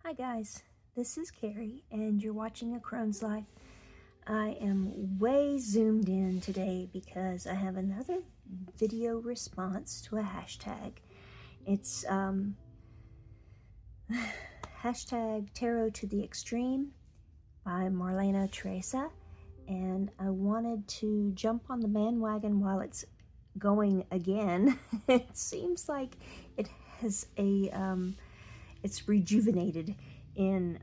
Hi guys, this is Carrie and you're watching A Crone's Life. I am way zoomed in today because I have another video response to a hashtag. It's hashtag Tarot to the Extreme by Marlena Teresa, and I wanted to jump on the bandwagon while it's going again. It seems like it has a it's rejuvenated in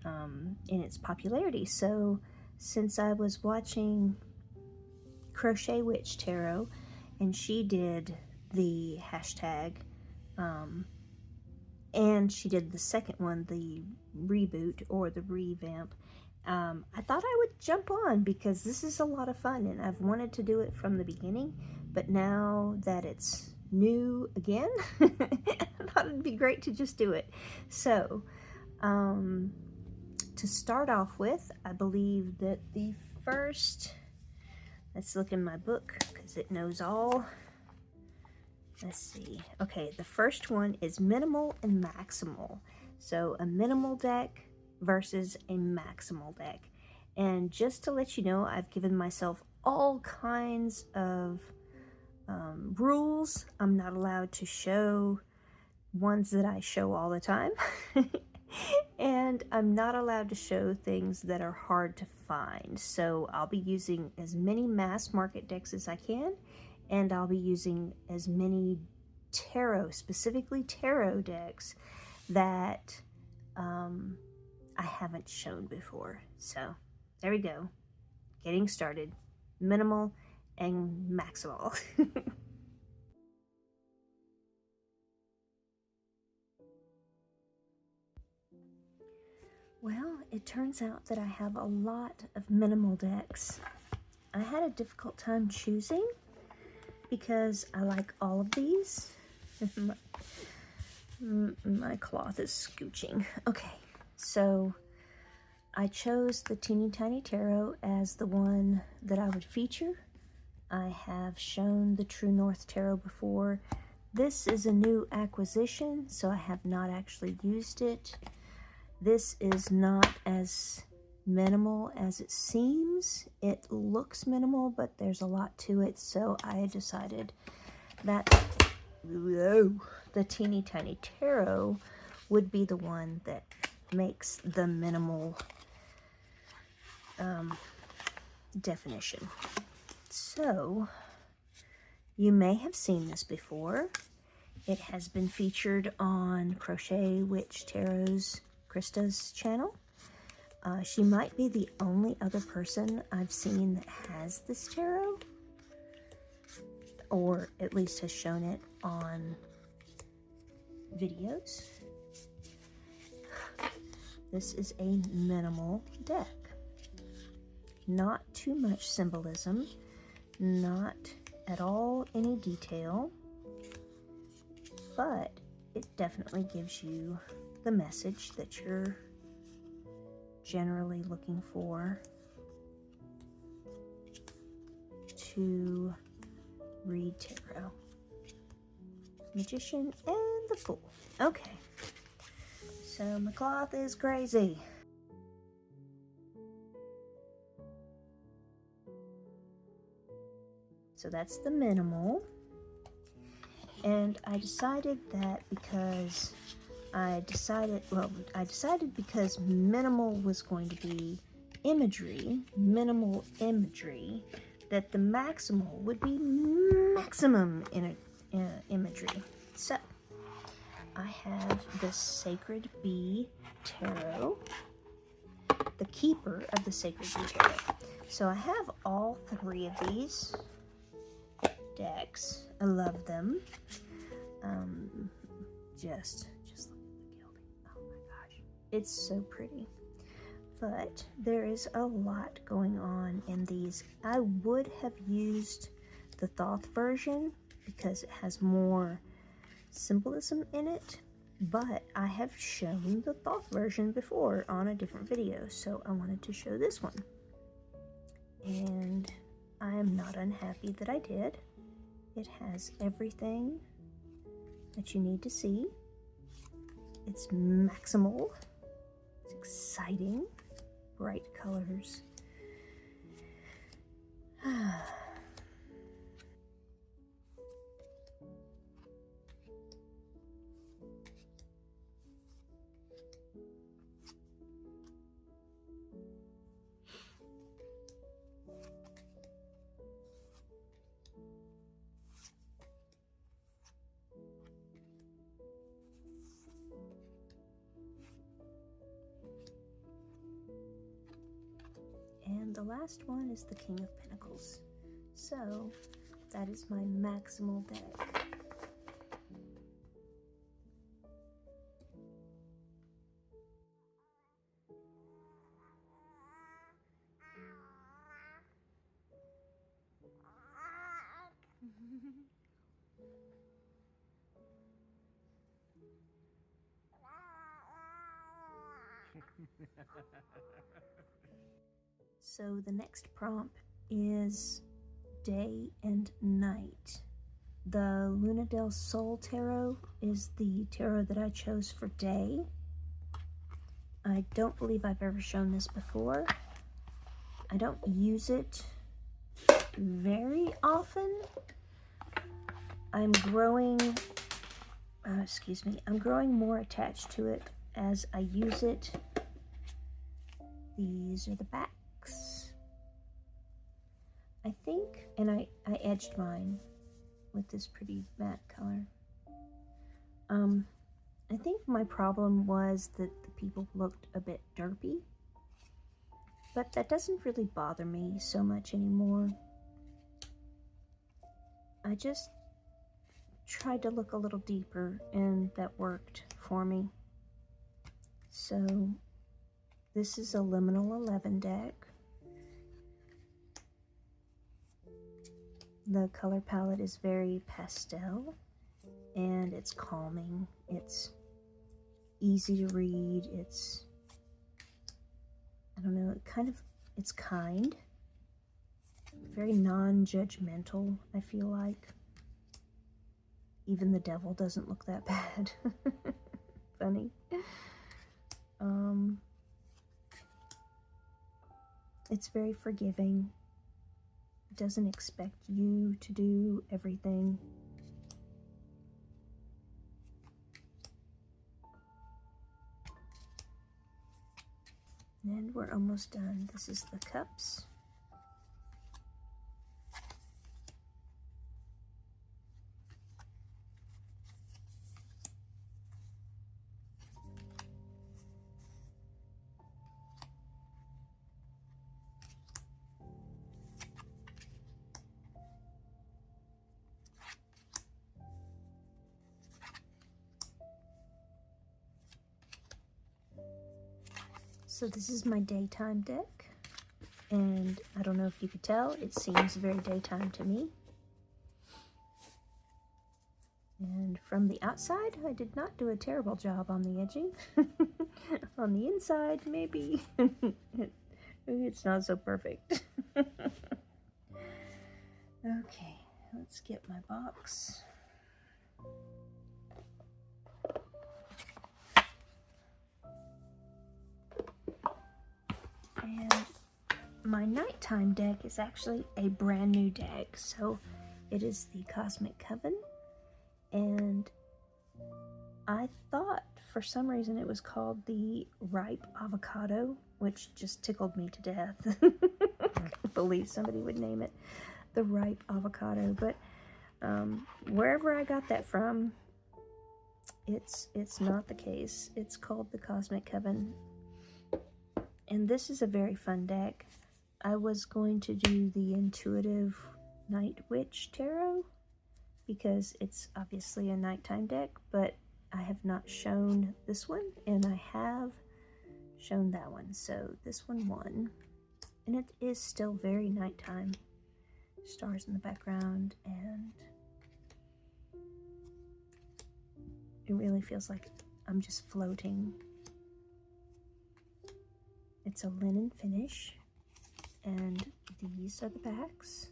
its popularity. So since I was watching Crochet Witch Tarot and she did the hashtag and she did the second one, the reboot or the revamp, I thought I would jump on because this is a lot of fun and I've wanted to do it from the beginning, but now that it's new again, I thought it'd be great to just do it. So to start off with, I believe that the first, let's look in my book because it knows all. Let's see. Okay, the first one is minimal and maximal. So a minimal deck versus a maximal deck. And just to let you know, I've given myself all kinds of rules. I'm not allowed to show ones that I show all the time. And I'm not allowed to show things that are hard to find. So I'll be using as many mass market decks as I can, and I'll be using as many tarot, specifically tarot decks that I haven't shown before. So there we go. Getting started. Minimal and maximal. Well, it turns out that I have a lot of minimal decks. I had a difficult time choosing because I like all of these. My cloth is scooching. Okay, so I chose the Teeny Tiny Tarot as the one that I would feature. I have shown the True North Tarot before. This is a new acquisition, so I have not actually used it. This is not as minimal as it seems. It looks minimal, but there's a lot to it, so I decided that the Teeny Tiny Tarot would be the one that makes the minimal definition. So you may have seen this before. It has been featured on Crochet Witch Tarot's Krista's channel. She might be the only other person I've seen that has this tarot, or at least has shown it on videos. This is a minimal deck. Not too much symbolism, not at all any detail, but it definitely gives you the message that you're generally looking for to read tarot. Magician and the Fool. Okay, so my cloth is crazy. So that's the minimal. And I decided that because I decided because minimal was going to be minimal imagery, that the maximal would be maximum imagery. So I have the Sacred Bee Tarot, the Keeper of the Sacred Bee Tarot. So I have all three of these decks. I love them. Just look at the gilding. Oh my gosh, it's so pretty. But there is a lot going on in these. I would have used the Thoth version because it has more symbolism in it, but I have shown the Thoth version before on a different video, so I wanted to show this one. And I am not unhappy that I did. It has everything that you need to see. It's maximal. It's exciting. Bright colors. And the last one is the King of Pentacles. So that is my maximal deck. So the next prompt is day and night. The Luna del Sol Tarot is the tarot that I chose for day. I don't believe I've ever shown this before. I don't use it very often. I'm growing more attached to it as I use it. These are the backs. I think, and I edged mine with this pretty matte color. I think my problem was that the people looked a bit derpy, but that doesn't really bother me so much anymore. I just tried to look a little deeper, and that worked for me. So this is a Liminal 11 deck. The color palette is very pastel, and it's calming. It's easy to read. It's, I don't know, it's kind. Very non-judgmental, I feel like. Even the devil doesn't look that bad. Funny. It's very forgiving. It doesn't expect you to do everything. And we're almost done. This is the cups. So this is my daytime deck, and I don't know if you could tell, it seems very daytime to me. And from the outside, I did not do a terrible job on the edging. On the inside, maybe it's not so perfect. Okay, let's get my box. And my nighttime deck is actually a brand new deck. So it is the Cosmic Coven. And I thought for some reason it was called the Ripe Avocado, which just tickled me to death. I can't believe somebody would name it the Ripe Avocado. But wherever I got that from, it's not the case. It's called the Cosmic Coven. And this is a very fun deck. I was going to do the Intuitive Night Witch Tarot because it's obviously a nighttime deck, but I have not shown this one, and I have shown that one. So this one won, and it is still very nighttime. Stars in the background, and it really feels like I'm just floating. It's a linen finish, and these are the backs.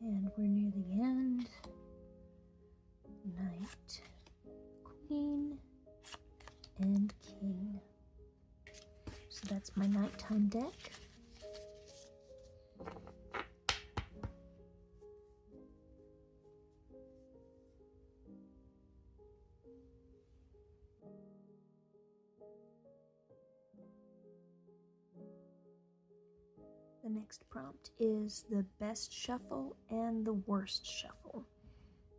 And we're near the end. Knight, Queen, and King. So that's my nighttime deck. The next prompt is the best shuffle and the worst shuffle.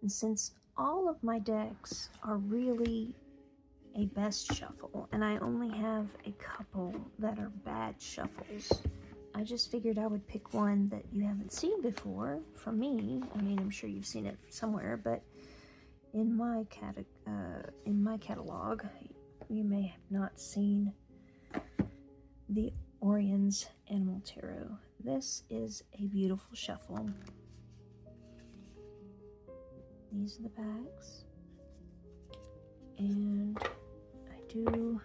And since all of my decks are really a best shuffle, and I only have a couple that are bad shuffles, I just figured I would pick one that you haven't seen before from me. I mean, I'm sure you've seen it somewhere, but in my catalog, you may have not seen the Oriens Animal Tarot. This is a beautiful shuffle. These are the bags, and I do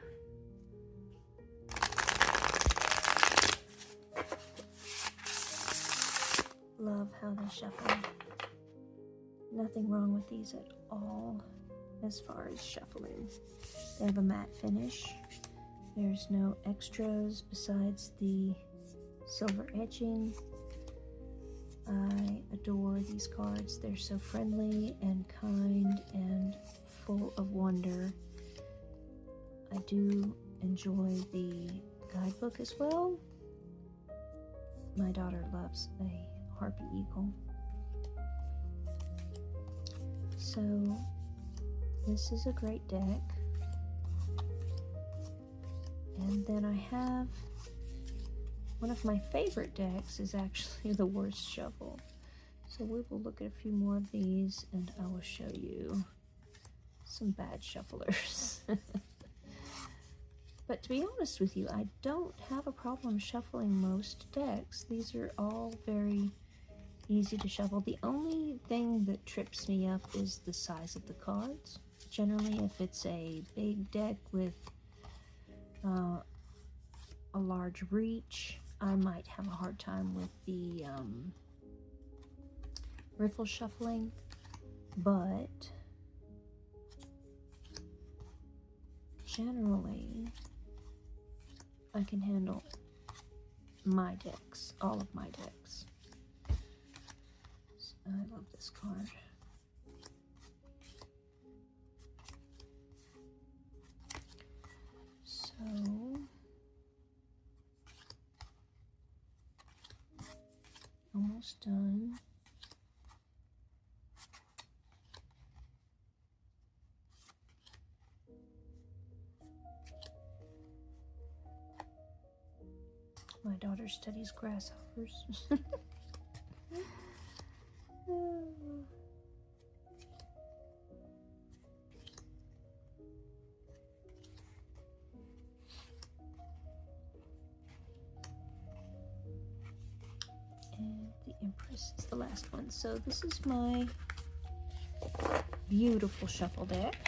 love how they shuffle. Nothing wrong with these at all as far as shuffling. They have a matte finish. There's no extras besides the silver edging. I adore these cards. They're so friendly and kind and full of wonder. I do enjoy the guidebook as well. My daughter loves a harpy eagle. So this is a great deck. And then I have one of my favorite decks is actually the worst shuffle. So we will look at a few more of these and I will show you some bad shufflers. But to be honest with you, I don't have a problem shuffling most decks. These are all very easy to shuffle. The only thing that trips me up is the size of the cards. Generally, if it's a big deck with a large reach, I might have a hard time with the riffle shuffling, but generally I can handle my decks, all of my decks. So I love this card. So almost done. My daughter studies grasshoppers. And the Empress is the last one. So this is my beautiful shuffle deck.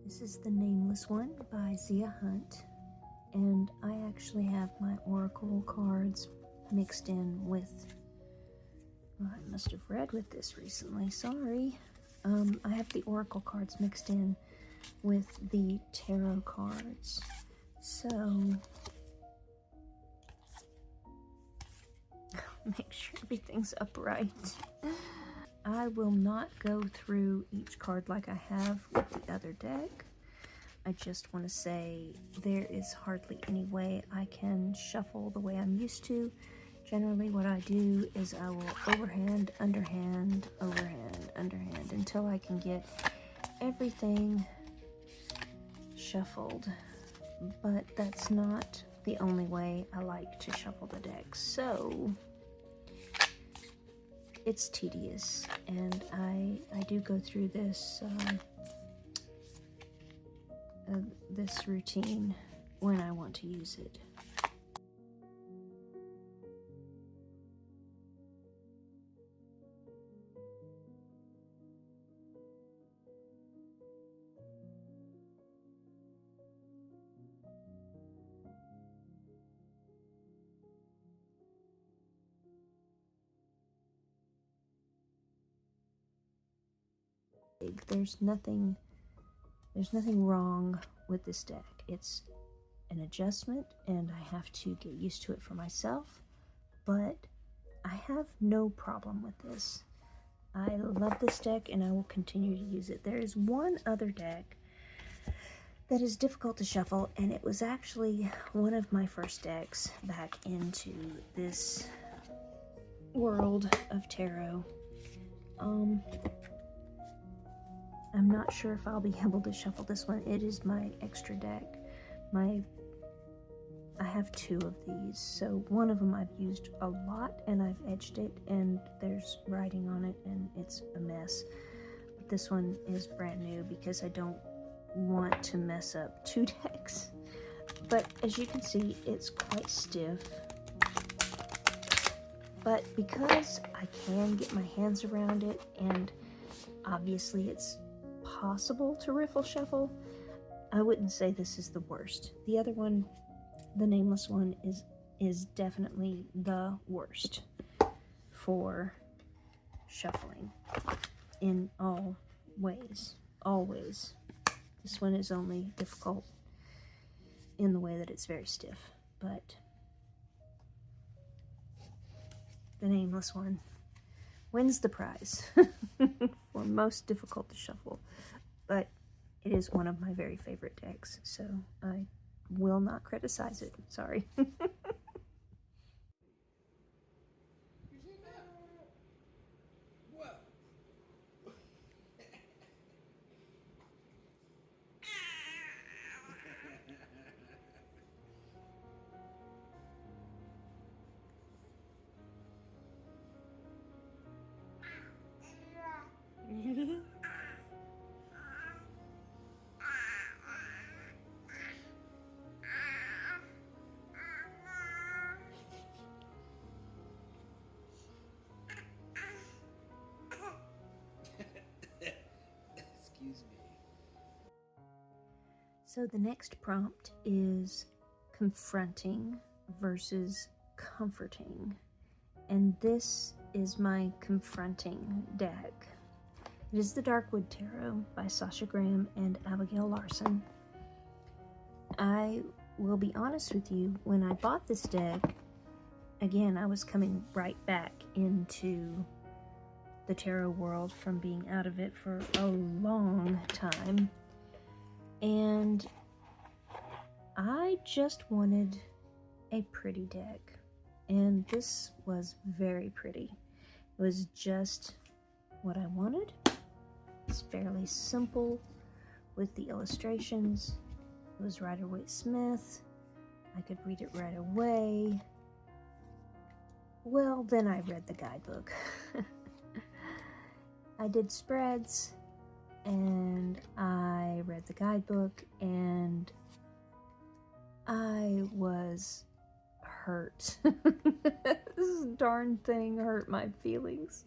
This is the Nameless One by Zia Hunt, and I actually have my Oracle cards mixed in with, well, I must have read with this recently, sorry. I have the Oracle cards mixed in with the Tarot cards, so make sure everything's upright. I will not go through each card like I have with the other deck. I just want to say there is hardly any way I can shuffle the way I'm used to. Generally what I do is I will overhand, underhand, overhand, underhand until I can get everything shuffled. But that's not the only way I like to shuffle the deck. So it's tedious, and I do go through this this routine when I want to use it. big. There's nothing wrong with this deck. It's an adjustment, and I have to get used to it for myself, but I have no problem with this. I love this deck, and I will continue to use it. There is one other deck that is difficult to shuffle, and it was actually one of my first decks back into this world of tarot. I'm not sure if I'll be able to shuffle this one. It is my extra deck. I have two of these, so one of them I've used a lot, and I've edged it, and there's writing on it, and it's a mess. But this one is brand new because I don't want to mess up two decks. But as you can see, it's quite stiff. But because I can get my hands around it, and obviously it's possible to riffle shuffle, I wouldn't say this is the worst. The other one, the Nameless One, is definitely the worst for shuffling in all ways. Always. This one is only difficult in the way that it's very stiff, but the Nameless One wins the prize for most difficult to shuffle, but it is one of my very favorite decks, so I will not criticize it. Sorry. Excuse me. So the next prompt is confronting versus comforting, and this is my confronting deck. It is the Darkwood Tarot by Sasha Graham and Abigail Larson. I will be honest with you, when I bought this deck, again, I was coming right back into the tarot world from being out of it for a long time, and I just wanted a pretty deck, and this was very pretty. It was just what I wanted. It's fairly simple with the illustrations. It was Rider-Waite Smith. I could read it right away. Well, then I read the guidebook. I did spreads, and I read the guidebook, and I was hurt. This darn thing hurt my feelings.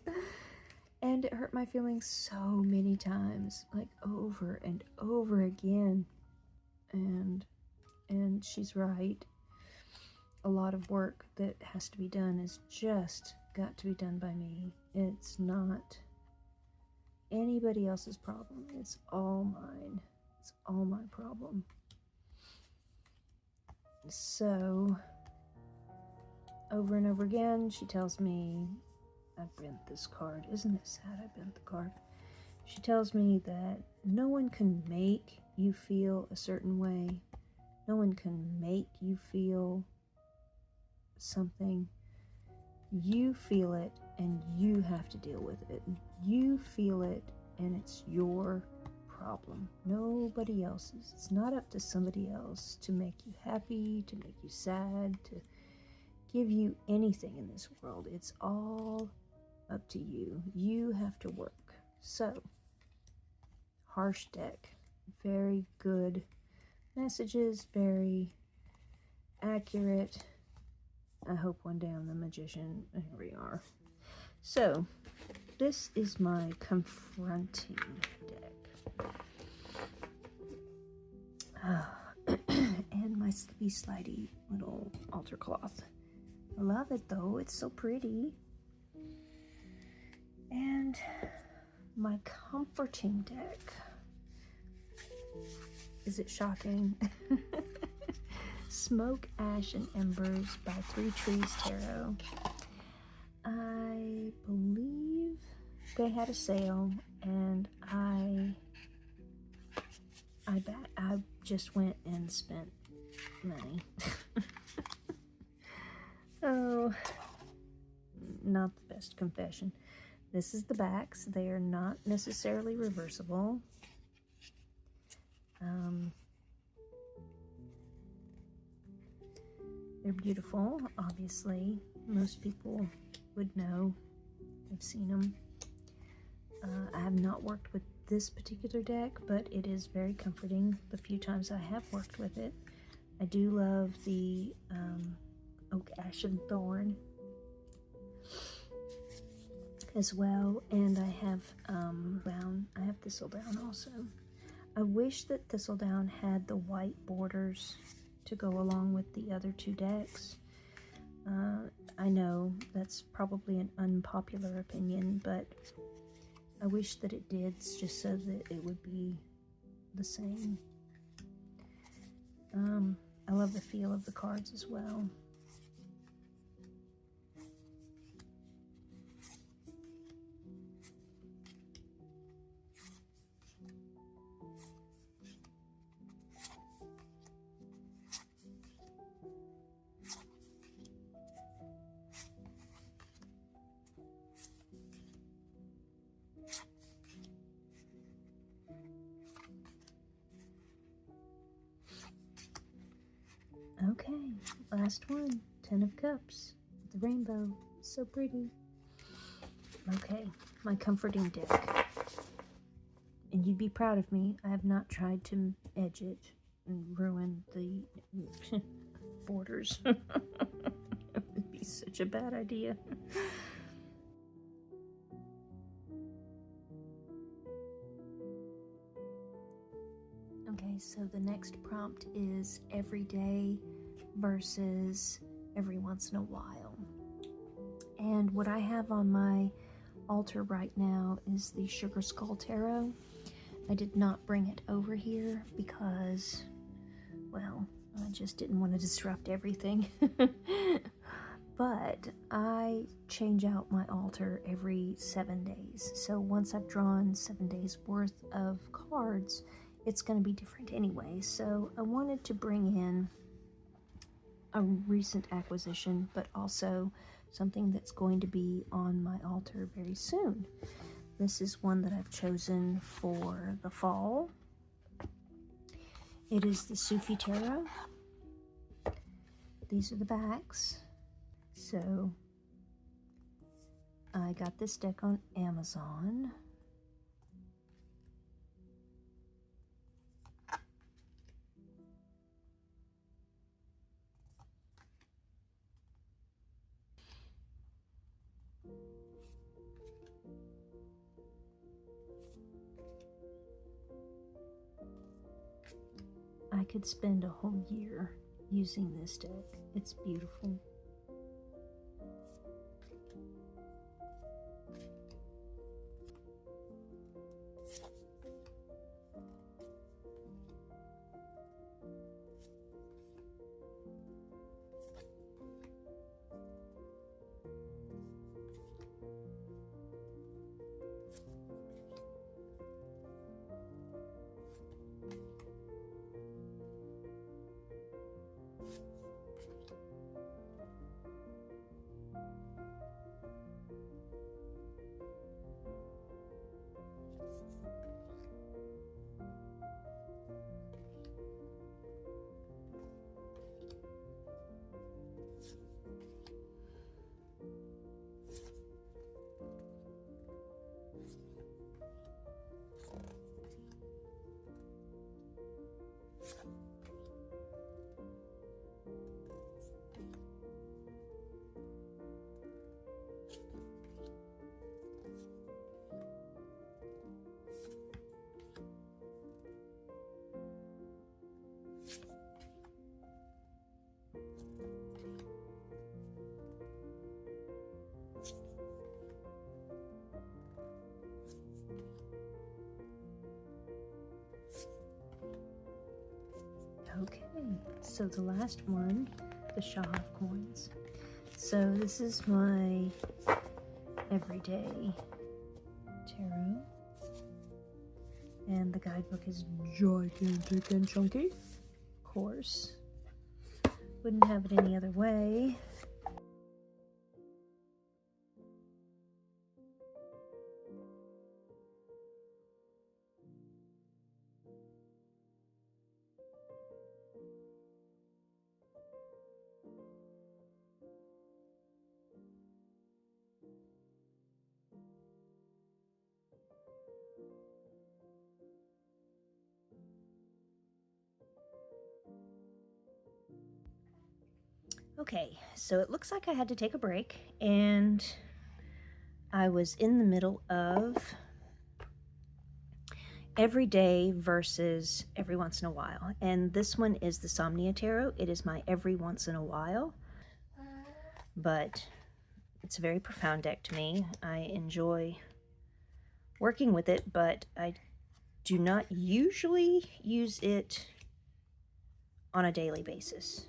And it hurt my feelings so many times, like over and over again. And she's right. A lot of work that has to be done is just got to be done by me. It's not anybody else's problem. It's all mine. It's all my problem. So, over and over again, she tells me, I bent this card. Isn't it sad I bent the card? She tells me that no one can make you feel a certain way. No one can make you feel something. You feel it, and you have to deal with it. You feel it, and it's your problem. Nobody else's. It's not up to somebody else to make you happy, to make you sad, to give you anything in this world. It's all up to you. You have to work. So, harsh deck. Very good messages, very accurate. I hope one day I'm the magician. Here we are. So, this is my confronting deck. And my slippy slidey little altar cloth. I love it though, it's so pretty. And my comforting deck. Is it shocking? Smoke, Ash, and Embers by Three Trees Tarot. I believe they had a sale, and I just went and spent money. Oh, not the best confession. This is the backs. They are not necessarily reversible. They're beautiful, obviously. Most people would know. I've seen them. I have not worked with this particular deck, but it is very comforting the few times I have worked with it. I do love the Oak, Ash, and Thorn as well, and I have Thistledown also. I wish that Thistledown had the white borders to go along with the other two decks. I know that's probably an unpopular opinion, but I wish that it did, just so that it would be the same. I love the feel of the cards as well. Okay, last one. 10 of Cups. The rainbow. So pretty. Okay, my comforting deck. And you'd be proud of me. I have not tried to edge it and ruin the borders. It would be such a bad idea. Okay, so the next prompt is every day versus every once in a while. And what I have on my altar right now is the Sugar Skull Tarot. I did not bring it over here because, well, I just didn't want to disrupt everything. But I change out my altar every 7 days. So once I've drawn 7 days worth of cards, it's going to be different anyway. So I wanted to bring in a recent acquisition, but also something that's going to be on my altar very soon. This is one that I've chosen for the fall. It is the Sufi Tarot. These are the backs. So I got this deck on Amazon. I could spend a whole year using this deck. It's beautiful. Okay, so the last one, the Shah of Coins. So this is my everyday tarot. And the guidebook is gigantic and chunky. Of course. Wouldn't have it any other way. Okay, so it looks like I had to take a break, and I was in the middle of every day versus every once in a while. And this one is the Somnia Tarot. It is my every once in a while, but it's a very profound deck to me. I enjoy working with it, but I do not usually use it on a daily basis.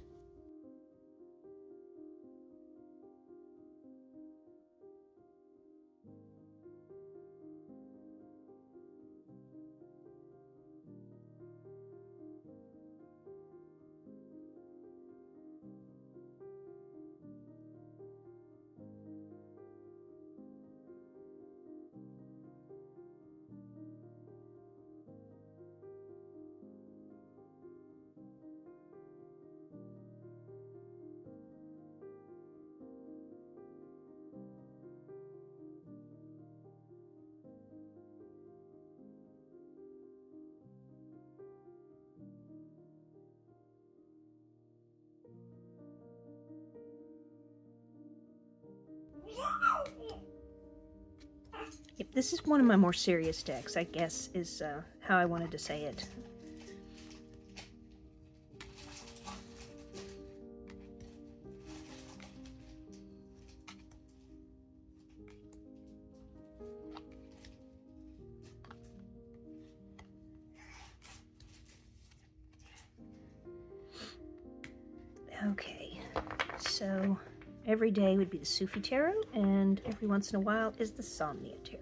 Yep, this is one of my more serious decks, I guess, is how I wanted to say it. Okay, so every day would be the Sufi Tarot, and every once in a while is the Somnia Tarot.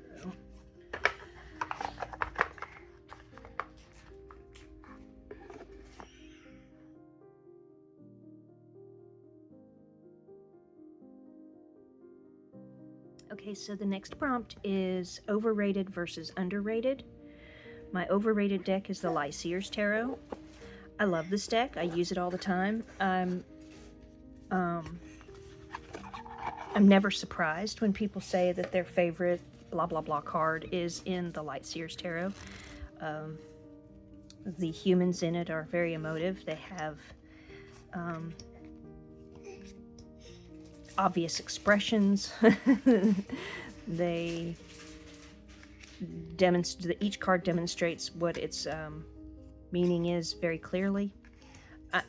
Okay, so the next prompt is overrated versus underrated. My overrated deck is the Seers Tarot. I love this deck. I use it all the time. I'm never surprised when people say that their favorite blah blah blah card is in the Seers Tarot. The humans in it are very emotive. They have obvious expressions. They demonstrate. Each card demonstrates what its meaning is very clearly.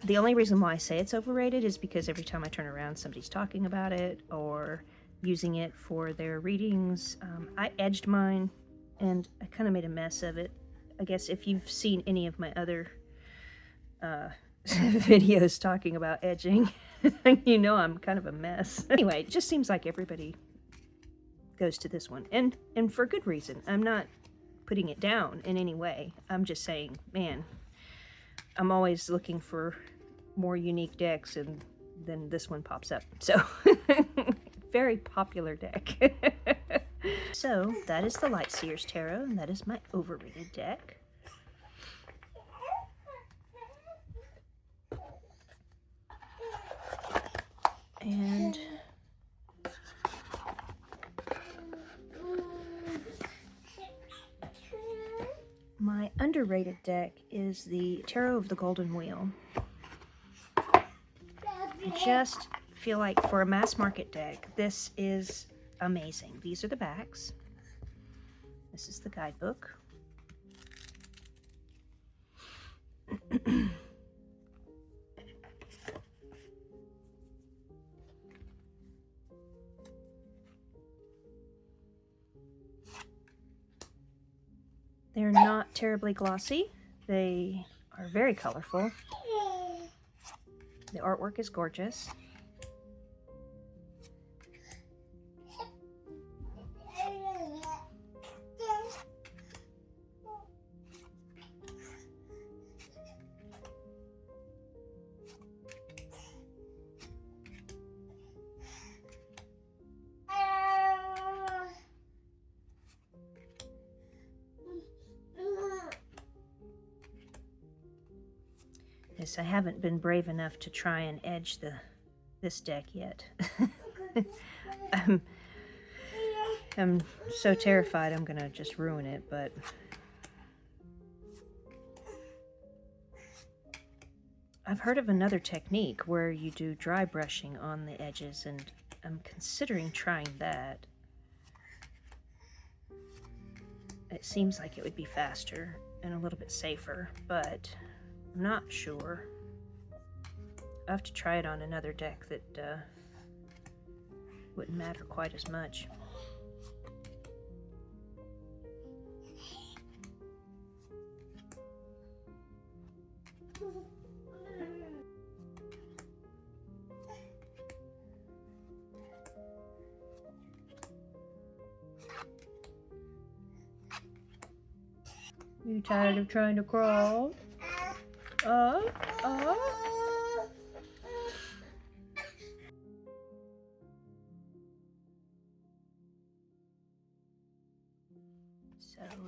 The only reason why I say it's overrated is because every time I turn around, somebody's talking about it or using it for their readings. I edged mine, and I kind of made a mess of it. I guess if you've seen any of my other videos talking about edging, you know I'm kind of a mess. Anyway, it just seems like everybody goes to this one, and for good reason. I'm not putting it down in any way. I'm just saying, man, I'm always looking for more unique decks, and then this one pops up. So, very popular deck. So, that is the Seers Tarot, and that is my overrated deck. And my underrated deck is the Tarot of the Golden Wheel. I just feel like for a mass market deck, this is amazing. These are the backs. This is the guidebook. They're not terribly glossy. They are very colorful. The artwork is gorgeous. Yes, I haven't been brave enough to try and edge this deck yet. I'm so terrified I'm gonna just ruin it, but I've heard of another technique where you do dry brushing on the edges, and I'm considering trying that. It seems like it would be faster and a little bit safer, but I'm not sure. I have to try it on another deck that wouldn't matter quite as much. You tired of trying to crawl? So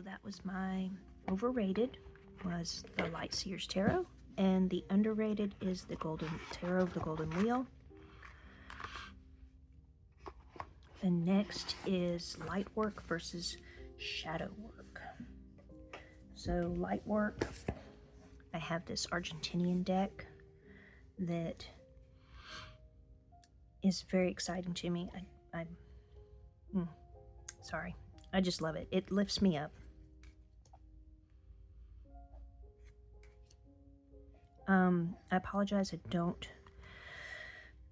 that was my overrated, was the Light Seers Tarot, and the underrated is the Golden Tarot of the Golden Wheel. And next is light work versus shadow work. So light work, I have this Argentinian deck that is very exciting to me. Sorry, I just love it. It lifts me up. I apologize, I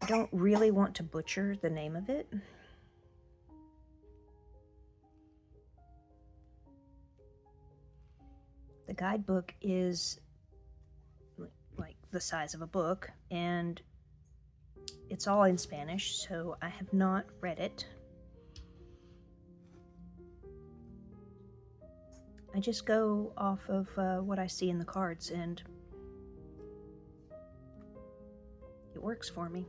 don't really want to butcher the name of it. The guidebook is like the size of a book, and it's all in Spanish, so I have not read it. I just go off of what I see in the cards, and it works for me.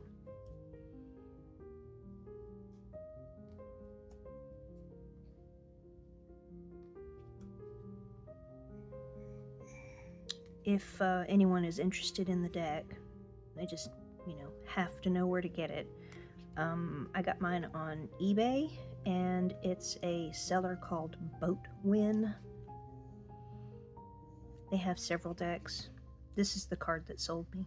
If anyone is interested in the deck, they just, have to know where to get it. I got mine on eBay, and it's a seller called Boatwin. They have several decks. This is the card that sold me.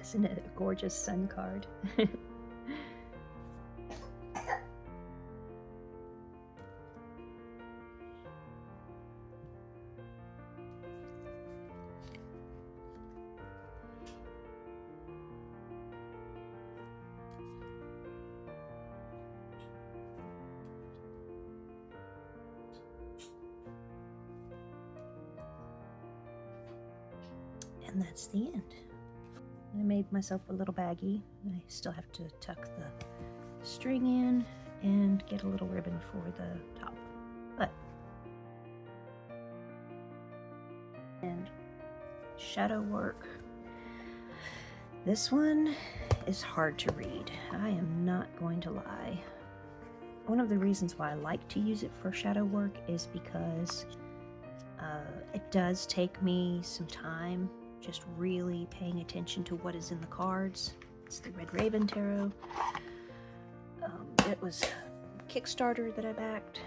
Isn't it a gorgeous sun card? And that's the end. I made myself a little baggie. I still have to tuck the string in and get a little ribbon for the top. But, and shadow work. This one is hard to read. I am not going to lie. One of the reasons why I like to use it for shadow work is because it does take me some time just really paying attention to what is in the cards. It's the Red Raven Tarot. It was a Kickstarter that I backed.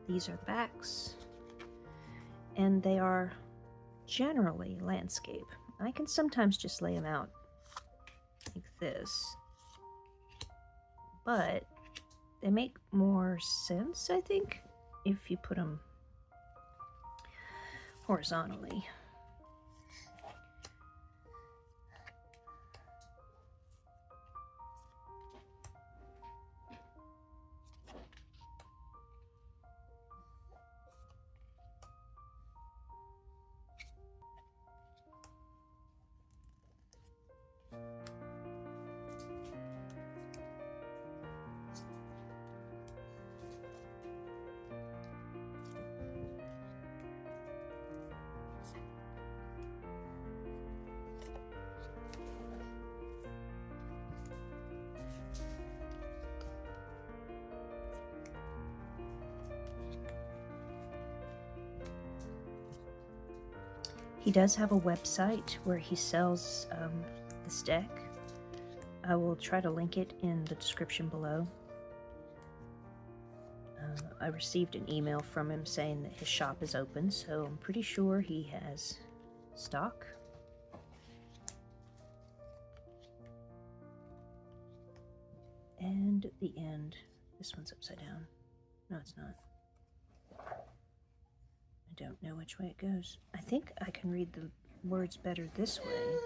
These are the backs. And they are generally landscape. I can sometimes just lay them out like this. But they make more sense, I think, if you put them horizontally. He does have a website where he sells this deck. I will try to link it in the description below. I received an email from him saying that his shop is open, so I'm pretty sure he has stock. And at the end, this one's upside down. No, it's not. I don't know which way it goes. I think I can read the words better this way.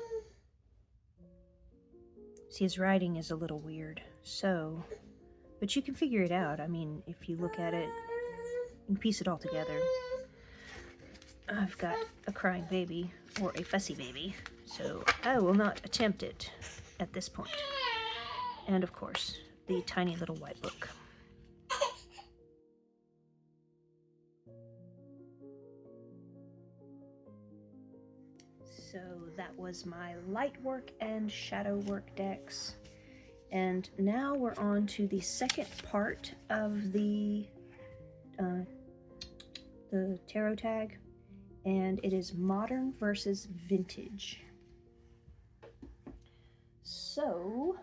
See, his writing is a little weird, so... But you can figure it out. I mean, if you look at it and piece it all together. I've got a crying baby, or a fussy baby, so I will not attempt it at this point. And of course, the tiny little white book. So that was my light work and shadow work decks. And now we're on to the second part of the tarot tag, and it is modern versus vintage. So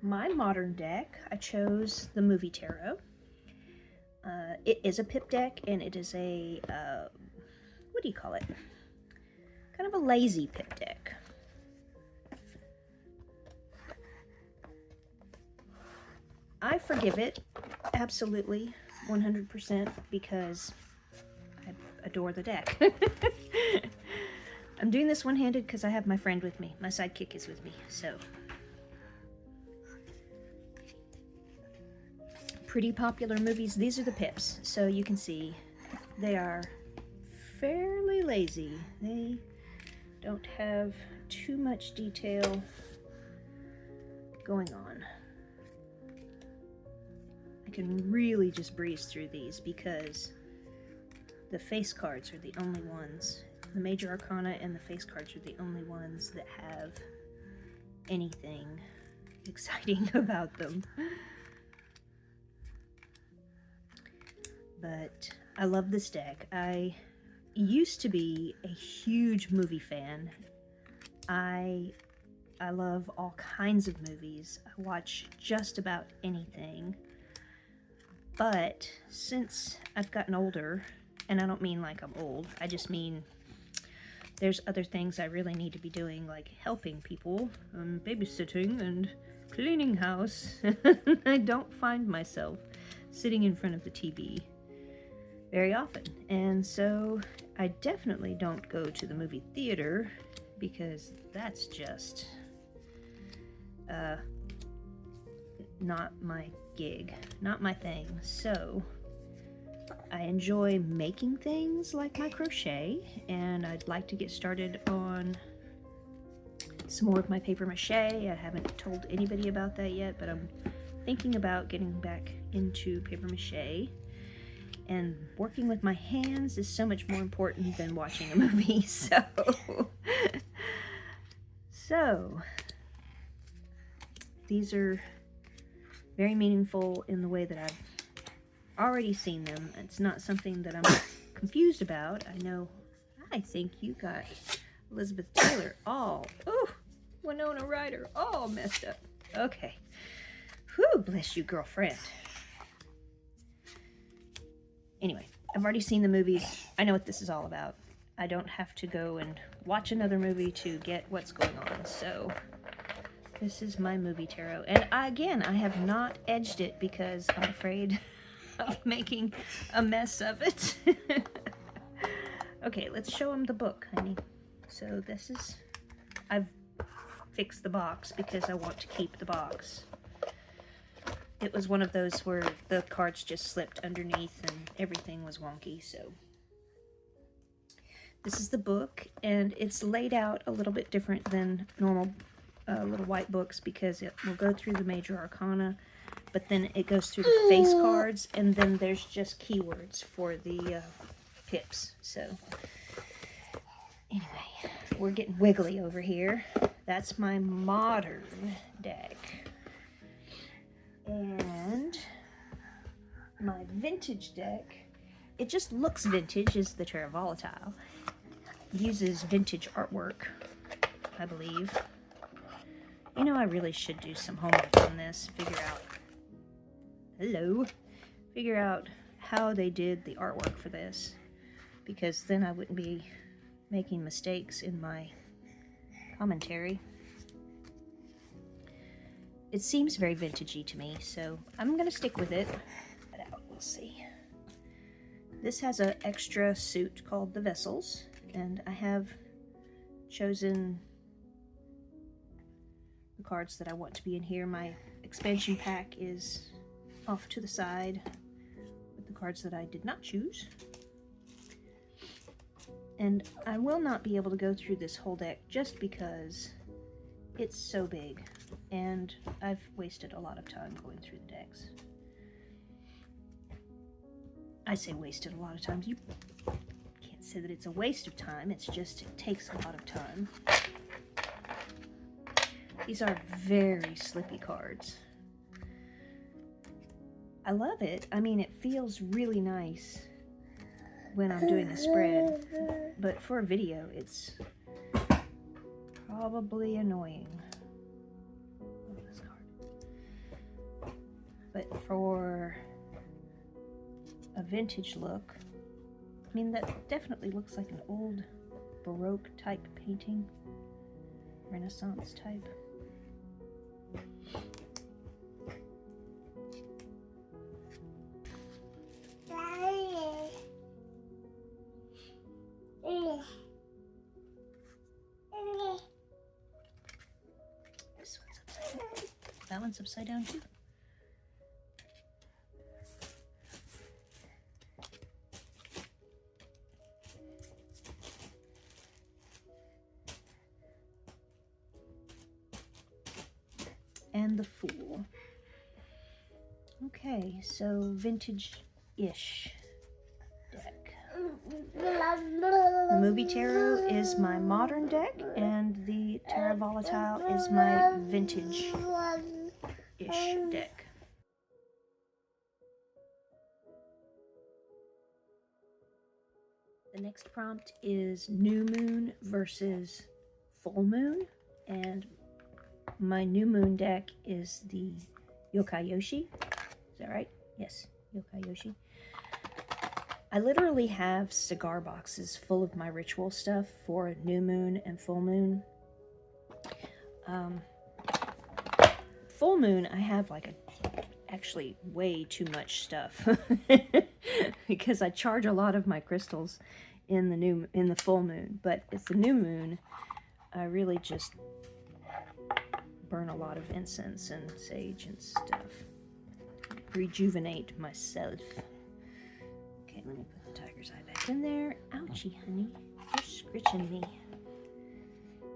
my modern deck, I chose the movie tarot. It is a pip deck, and it is a what do you call it? Kind of a lazy pip deck. I forgive it, absolutely, 100%, because I adore the deck. I'm doing this one-handed because I have my friend with me. My sidekick is with me, so. Pretty popular movies. These are the pips, so you can see they are fairly lazy. They don't have too much detail going on. I can really just breeze through these because the face cards are the only ones. The major arcana and the face cards are the only ones that have anything exciting about them. But I love this deck. I used to be a huge movie fan. I love all kinds of movies. I watch just about anything. But since I've gotten older, and I don't mean like I'm old, I just mean there's other things I really need to be doing, like helping people, babysitting, and cleaning house. I don't find myself sitting in front of the TV very often. And so I definitely don't go to the movie theater because that's just not my gig, not my thing. So I enjoy making things like my crochet, and I'd like to get started on some more of my paper mache. I haven't told anybody about that yet, but I'm thinking about getting back into paper mache. And working with my hands is so much more important than watching a movie, so these are very meaningful in the way that I've already seen them. It's not something that I'm confused about. I think you got Elizabeth Taylor all, Winona Ryder all messed up. Okay. Whew, bless you, girlfriend. Anyway, I've already seen the movies. I know what this is all about. I don't have to go and watch another movie to get what's going on. So this is my movie tarot. And I have not edged it because I'm afraid of making a mess of it. Okay, let's show them the book, honey. So I've fixed the box because I want to keep the box. It was one of those where the cards just slipped underneath and everything was wonky, so. This is the book, and it's laid out a little bit different than normal little white books because it will go through the major arcana, but then it goes through the face cards, and then there's just keywords for the pips. So, anyway, we're getting wiggly over here. That's my modern deck. And my vintage deck, it just looks vintage, is the Terrra Volatile. It uses vintage artwork, I believe. You know, I really should do some homework on this, figure out how they did the artwork for this, because then I wouldn't be making mistakes in my commentary. It seems very vintagey to me, so I'm going to stick with it. But we'll see. This has an extra suit called the Vessels, and I have chosen the cards that I want to be in here. My expansion pack is off to the side with the cards that I did not choose. And I will not be able to go through this whole deck just because it's so big, and I've wasted a lot of time going through the decks. I say wasted a lot of times. You can't say that it's a waste of time, it's just it takes a lot of time. These are very slippy cards. I love it. I mean, it feels really nice when I'm doing a spread, but for a video, it's probably annoying. Oh, this card. But for a vintage look, I mean, that definitely looks like an old Baroque type painting, Renaissance type. That one's upside down too. And the Fool. Okay, so vintage-ish deck. The Movie Tarot is my modern deck, and the Terrra Volatile is my vintage-ish deck. The next prompt is New Moon versus Full Moon, and my New Moon deck is the Yokai Yochi. Is that right? Yes, Yokai Yochi. I literally have cigar boxes full of my ritual stuff for New Moon and Full Moon. Full Moon, I have like actually way too much stuff because I charge a lot of my crystals in the Full Moon, but it's the New Moon. I really just burn a lot of incense and sage and stuff. Rejuvenate myself. Okay, let me put the tiger's eye back in there. Ouchie, honey. You're scritching me.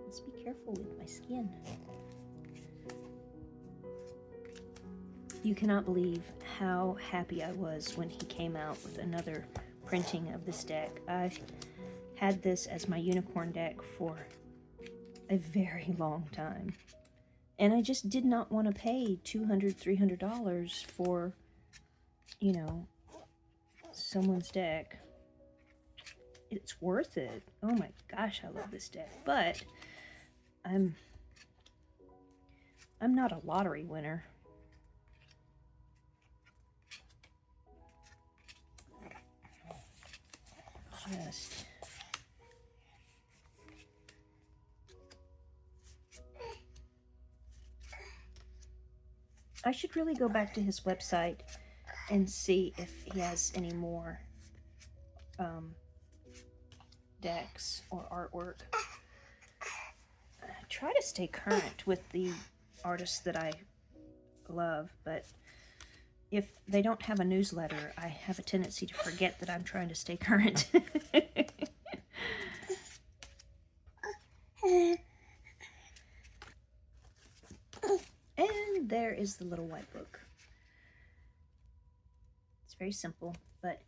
Let's be careful with my skin. You cannot believe how happy I was when he came out with another printing of this deck. I've had this as my unicorn deck for a very long time. And I just did not want to pay $200, $300 for, you know, someone's deck. It's worth it. Oh my gosh, I love this deck. But I'm not a lottery winner. Just I should really go back to his website and see if he has any more decks or artwork. I try to stay current with the artists that I love, but if they don't have a newsletter, I have a tendency to forget that I'm trying to stay current. And there is the little white book. It's very simple, but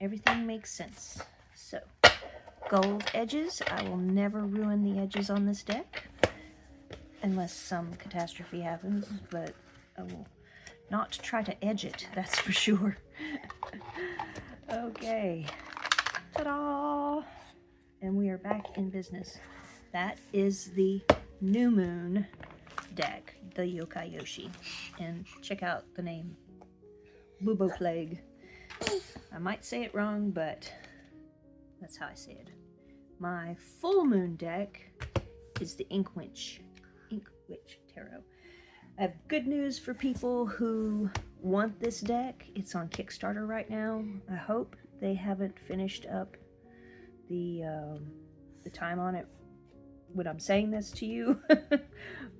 everything makes sense. So, gold edges. I will never ruin the edges on this deck, unless some catastrophe happens, but I will not try to edge it, that's for sure. Okay. Ta-da! And we are back in business. That is the New Moon deck, the Yokai Yochi. And check out the name. Bubo Plague. I might say it wrong, but that's how I say it. My full moon deck is the Ink Witch Tarot. I have good news for people who want this deck. It's on Kickstarter right now. I hope they haven't finished up the time on it when I'm saying this to you,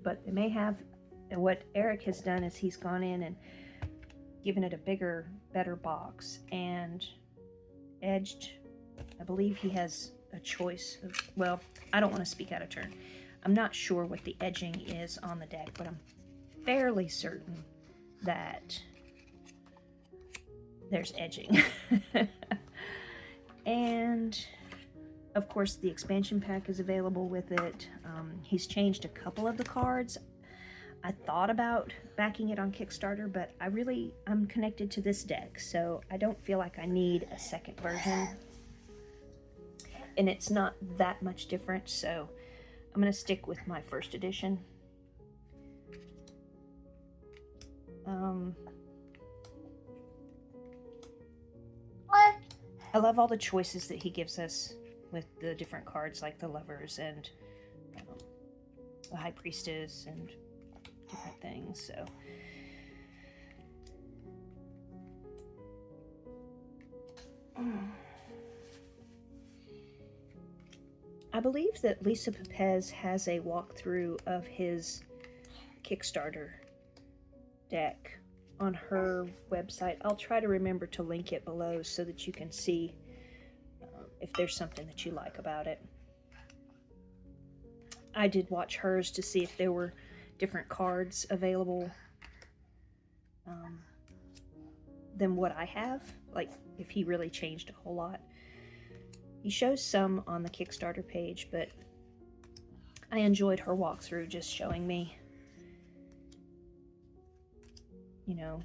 but they may have. And what Eric has done is he's gone in and given it a bigger, better box and edged. I believe he has a choice of, well, I don't want to speak out of turn. I'm not sure what the edging is on the deck, but I'm fairly certain that there's edging. And of course the expansion pack is available with it. He's changed a couple of the cards. I thought about backing it on Kickstarter, but I'm connected to this deck, so I don't feel like I need a second version. And it's not that much different, so I'm going to stick with my first edition. I love all the choices that he gives us with the different cards, like the Lovers and the High Priestess and different things. So I believe that Lisa Pepez has a walkthrough of his Kickstarter deck on her website. I'll try to remember to link it below so that you can see if there's something that you like about it. I did watch hers to see if there were different cards available than what I have, like if he really changed a whole lot. He shows some on the Kickstarter page, but I enjoyed her walkthrough, just showing me, you know,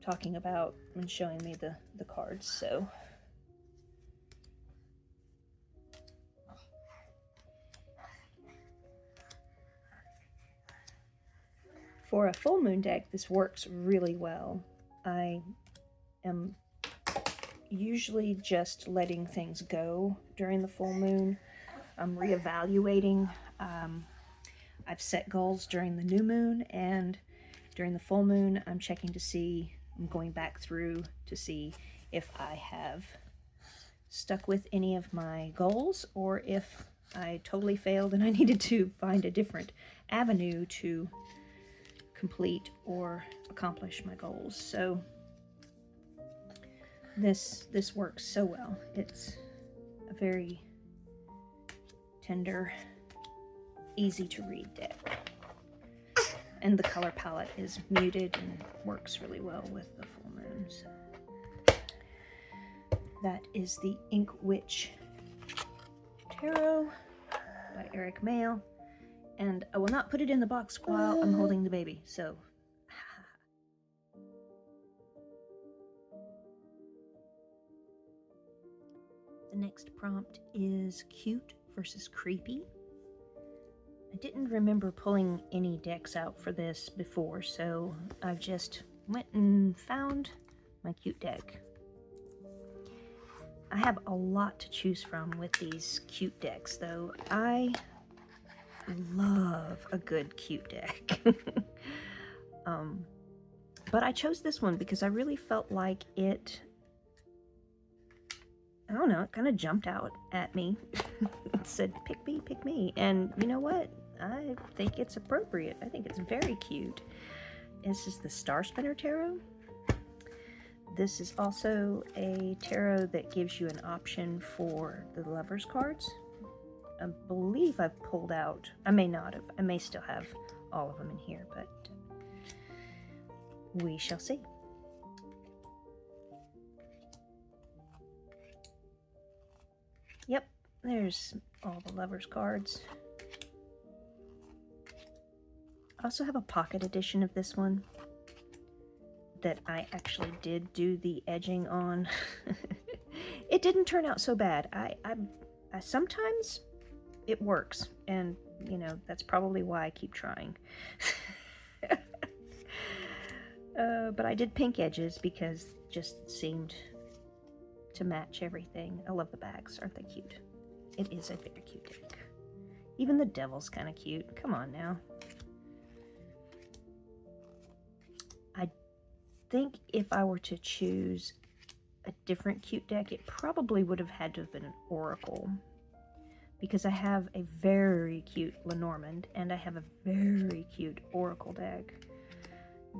talking about and showing me the cards. So for a full moon deck, this works really well. I am usually just letting things go during the full moon. I'm reevaluating. I've set goals during the new moon, and during the full moon, I'm checking to see, I'm going back through to see if I have stuck with any of my goals, or if I totally failed and I needed to find a different avenue to complete or accomplish my goals. So this works so well. It's a very tender, easy to read deck. And the color palette is muted and works really well with the full moons. That is the Ink Witch Tarot by Eric Mayle. And I will not put it in the box while I'm holding the baby, so. The next prompt is cute versus creepy. I didn't remember pulling any decks out for this before, so I've just went and found my cute deck. I have a lot to choose from with these cute decks, though. I love a good cute deck. But I chose this one because I really felt like it, I don't know, it kind of jumped out at me. It said, pick me. And you know what? I think it's appropriate. I think it's very cute. This is the Star Spinner Tarot. This is also a tarot that gives you an option for the Lovers cards. I believe I've pulled out, I may not have, I may still have all of them in here, but we shall see. Yep, there's all the Lovers cards. I also have a pocket edition of this one that I actually did do the edging on. It didn't turn out so bad. I sometimes it works, and you know, that's probably why I keep trying. But I did pink edges because it just seemed to match everything. I love the bags. Aren't they cute? It is a very cute deck. Even the devil's kind of cute. Come on now. I think if I were to choose a different cute deck, it probably would have had to have been an Oracle, because I have a very cute Lenormand and I have a very cute Oracle deck.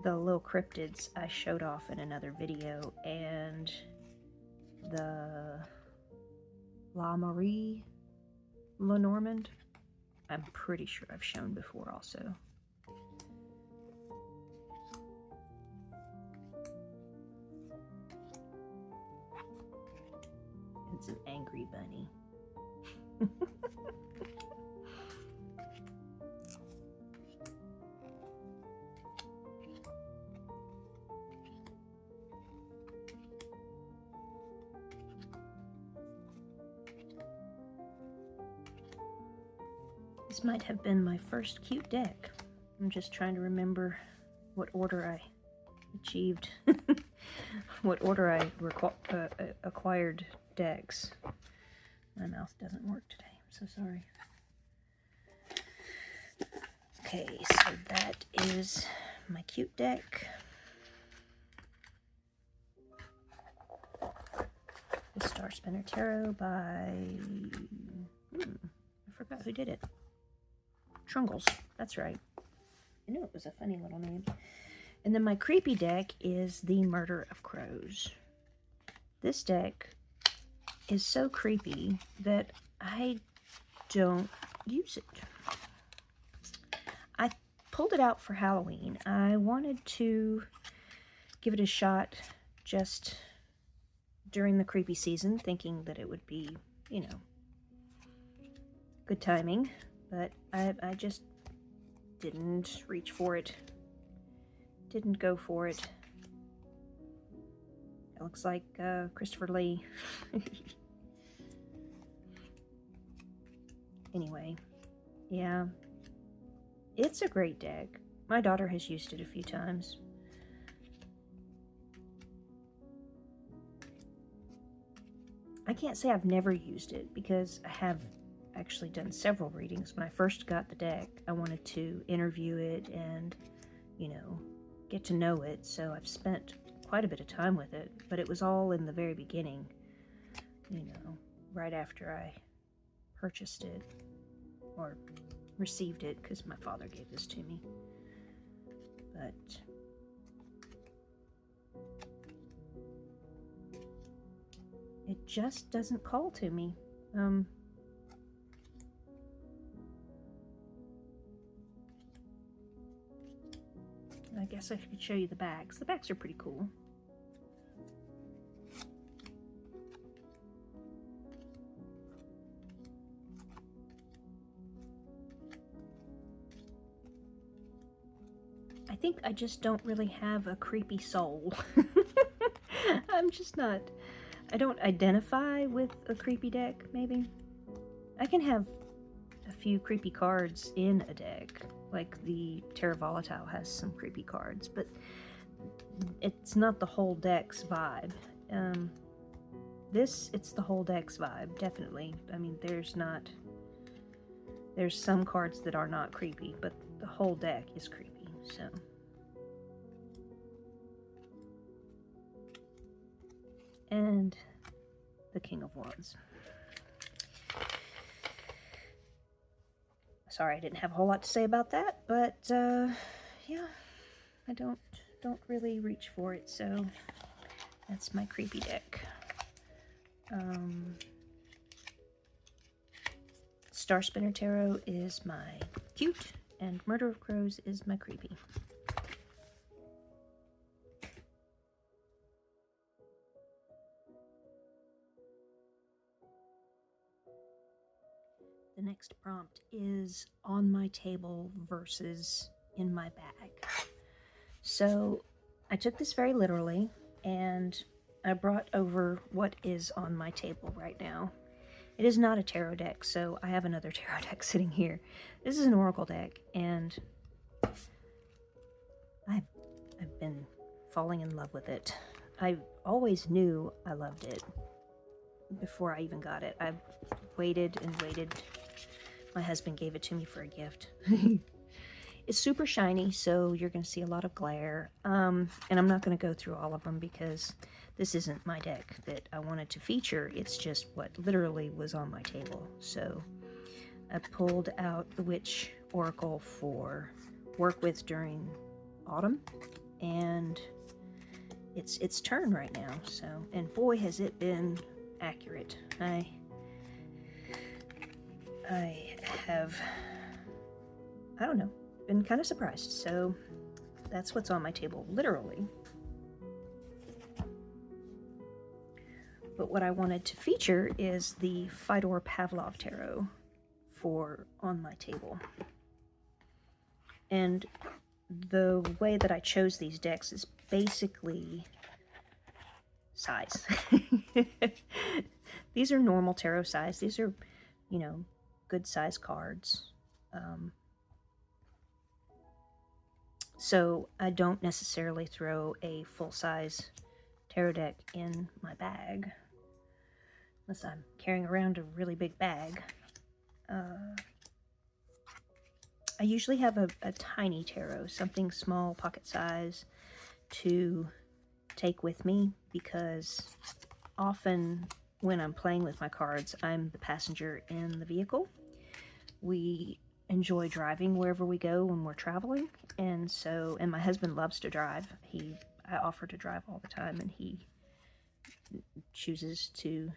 The little cryptids I showed off in another video, and the La Marie Lenormand I'm pretty sure I've shown before also. It's an angry bunny. This might have been my first cute deck. I'm just trying to remember what order I achieved, what order I acquired decks. My mouth doesn't work today. I'm so sorry. Okay, so that is my cute deck. The Star Spinner Tarot by... I forgot who did it. Trungles. That's right. I knew it was a funny little name. And then my creepy deck is the Murder of Crows. This deck is so creepy that I don't use it. I pulled it out for Halloween. I wanted to give it a shot just during the creepy season, thinking that it would be, you know, good timing, but I just didn't reach for it. Didn't go for it. It looks like Christopher Lee. Anyway, yeah. It's a great deck. My daughter has used it a few times. I can't say I've never used it because I have actually done several readings. When I first got the deck, I wanted to interview it and, you know, get to know it, so I've spent quite a bit of time with it, but it was all in the very beginning, you know, right after I purchased it, or received it, because my father gave this to me. But just doesn't call to me. I guess I could show you the backs. The backs are pretty cool. I think I just don't really have a creepy soul. I'm just not, I don't identify with a creepy deck, maybe. I can have a few creepy cards in a deck, like the Terrra Volatile has some creepy cards, but it's not the whole deck's vibe. It's the whole deck's vibe, definitely. I mean, there's some cards that are not creepy, but the whole deck is creepy, so. And the King of Wands. Sorry, I didn't have a whole lot to say about that, but yeah, I don't really reach for it, so that's my creepy deck. Star Spinner Tarot is my cute, and Murder of Crows is my creepy. The next prompt is on my table versus in my bag. So I took this very literally, and I brought over what is on my table right now. It is not a tarot deck, so I have another tarot deck sitting here. This is an oracle deck, and I've been falling in love with it. I always knew I loved it before I even got it. I waited and waited. My husband gave it to me for a gift. It's super shiny, so you're going to see a lot of glare. And I'm not going to go through all of them because this isn't my deck that I wanted to feature. It's just what literally was on my table. So I pulled out the Witch Oracle for work with during autumn, and it's its turn right now. So, and boy, has it been accurate. I have, I don't know, been kind of surprised. So that's what's on my table, literally. But what I wanted to feature is the Fyodor Pavlov Tarot for on my table. And the way that I chose these decks is basically size. These are normal tarot size. These are, you know, good size cards. So I don't necessarily throw a full-size tarot deck in my bag unless I'm carrying around a really big bag. I usually have a tiny tarot, something small, pocket size, to take with me, because often when I'm playing with my cards, I'm the passenger in the vehicle. We enjoy driving wherever we go when we're traveling, and my husband loves to drive. I offer to drive all the time, and he chooses to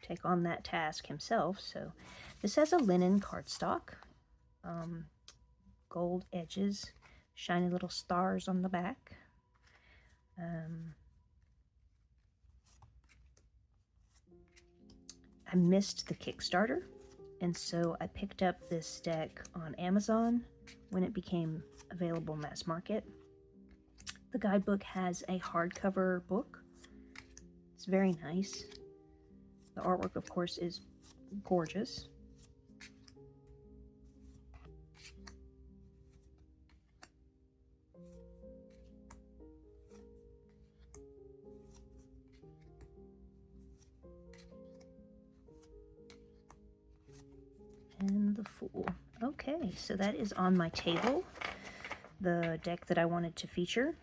take on that task himself. So this has a linen cardstock, gold edges, shiny little stars on the back. I missed the Kickstarter, and so I picked up this deck on Amazon when it became available mass market. The guidebook has a hardcover book. It's very nice. The artwork, of course, is gorgeous. And the Fool. Okay, so that is on my table, the deck that I wanted to feature.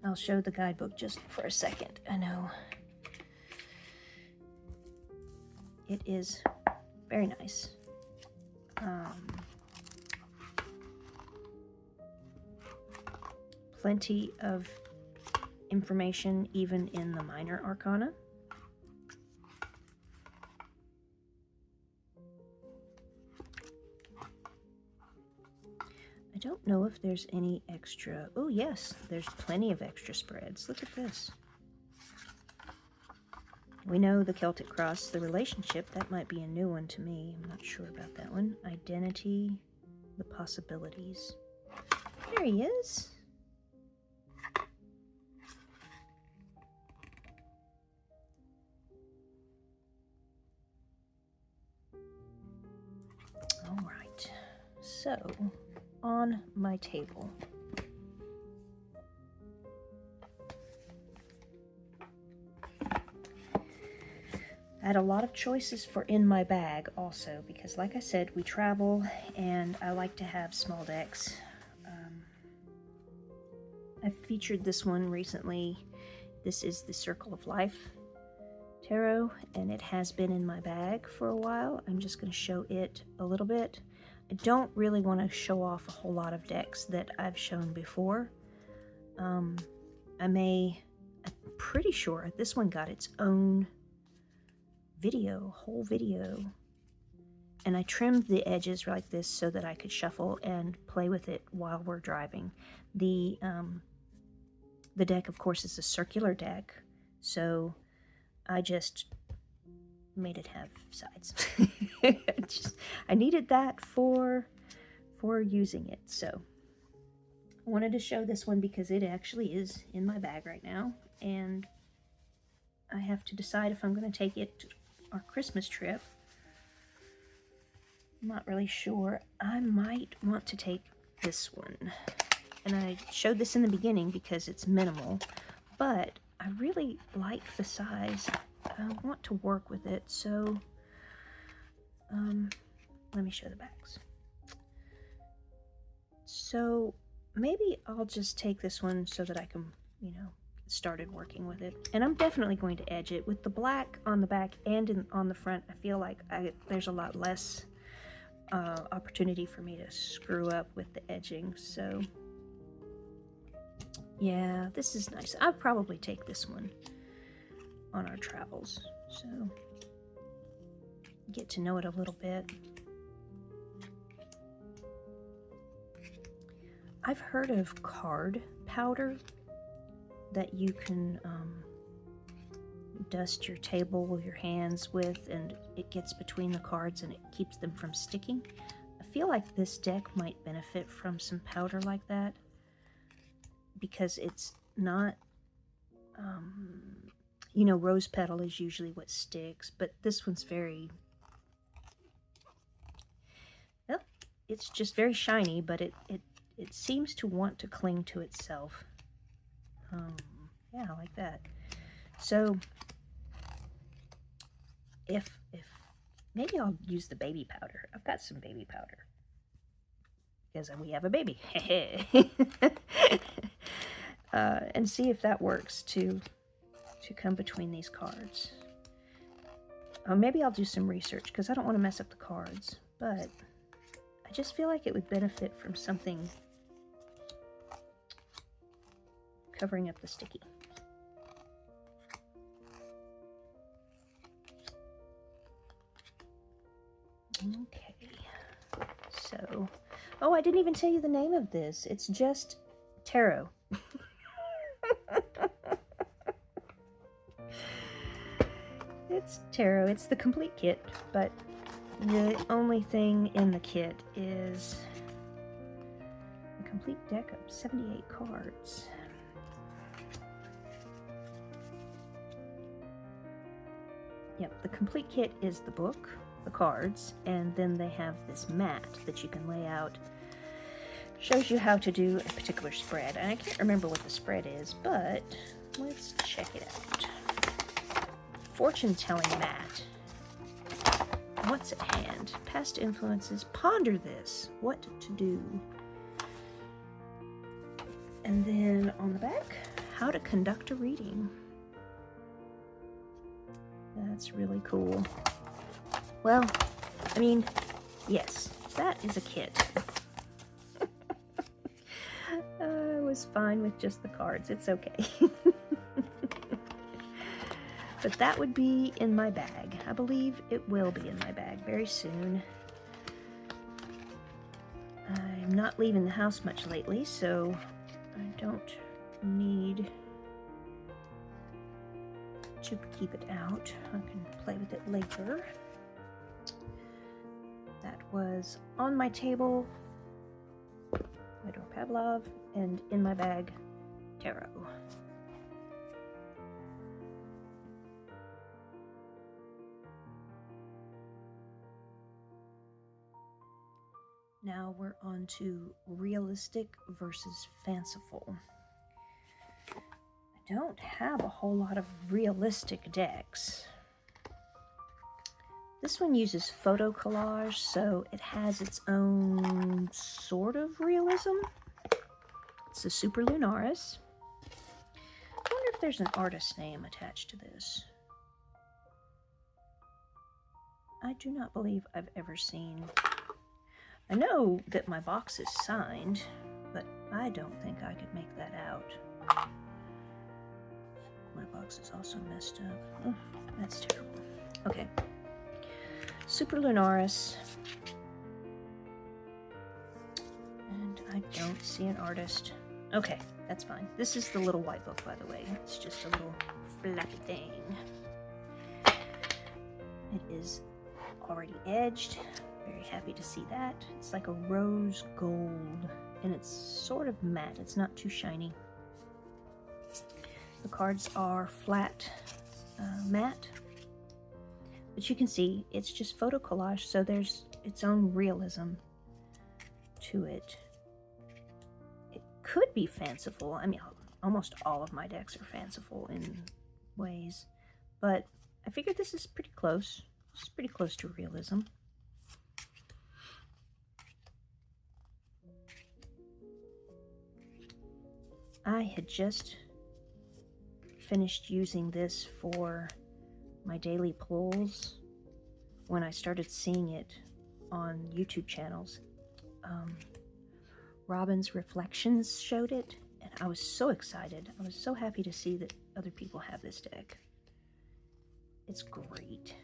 I'll show the guidebook just for a second. I know it is very nice. Plenty of information even in the minor arcana. don't know if there's any extra. Oh, yes, there's plenty of extra spreads. Look at this. We know the Celtic Cross, the relationship. That might be a new one to me. I'm not sure about that one. Identity, the possibilities. There he is. All right. So, on my table. I had a lot of choices for in my bag also, because like I said, we travel and I like to have small decks. I've featured this one recently. This is the Circle of Life Tarot, and it has been in my bag for a while. I'm just going to show it a little bit. I don't really want to show off a whole lot of decks that I've shown before. I'm pretty sure this one got its own video, whole video, and I trimmed the edges like this so that I could shuffle and play with it while we're driving. The deck, of course, is a circular deck, so I just made it have sides. I needed that for using it, so I wanted to show this one because it actually is in my bag right now, and I have to decide if I'm going to take it to our Christmas trip. I'm not really sure. I might want to take this one. And I showed this in the beginning because it's minimal, but I really like the size. I want to work with it, so let me show the backs. So maybe I'll just take this one so that I can, you know, get started working with it. And I'm definitely going to edge it. With the black on the back and on the front, I feel like there's a lot less opportunity for me to screw up with the edging, so yeah, this is nice. I'll probably take this one on our travels, so get to know it a little bit. I've heard of card powder that you can dust your table with your hands with, and it gets between the cards and it keeps them from sticking. I feel like this deck might benefit from some powder like that, because it's not, you know, rose petal is usually what sticks, but this one's very, well, it's just very shiny, but it seems to want to cling to itself. Yeah, like that. So if maybe I'll use the baby powder. I've got some baby powder because we have a baby. And see if that works to come between these cards. Maybe I'll do some research because I don't want to mess up the cards, but I just feel like it would benefit from something covering up the sticky. Okay, so, oh, I didn't even tell you the name of this. It's just Tarot. It's Tarot. It's the complete kit, but the only thing in the kit is a complete deck of 78 cards. Yep, the complete kit is the book, the cards, and then they have this mat that you can lay out. Shows you how to do a particular spread. And I can't remember what the spread is, but let's check it out. Fortune-telling mat. What's at hand? Past influences. Ponder this. What to do. And then on the back, how to conduct a reading. That's really cool. Well, I mean, yes, that is a kit. I was fine with just the cards. It's okay. But that would be in my bag. I believe it will be in my bag very soon. I I'm not leaving the house much lately, so I don't need to keep it out. I can play with it later. That was on my table, Fyodor Pavlov, and in my bag, Tarot. Now we're on to realistic versus fanciful. I don't have a whole lot of realistic decks. This one uses photo collage, so it has its own sort of realism. It's a SuperLunaris. I wonder if there's an artist name attached to this. I do not believe I've ever seen. I know that my box is signed, but I don't think I could make that out. My box is also messed up. Oh, that's terrible. Okay. SuperLunaris. And I don't see an artist. Okay, that's fine. This is the little white book, by the way. It's just a little flappy thing. It is already edged. Very happy to see that. It's like a rose gold, and it's sort of matte. It's not too shiny. The cards are flat matte, but you can see it's just photo collage, so there's its own realism to it. It could be fanciful. I mean, almost all of my decks are fanciful in ways, but I figured this is pretty close. It's pretty close to realism. I had just finished using this for my daily pulls when I started seeing it on YouTube channels. Robin's Reflections showed it, and I was so excited. I was so happy to see that other people have this deck. It's great.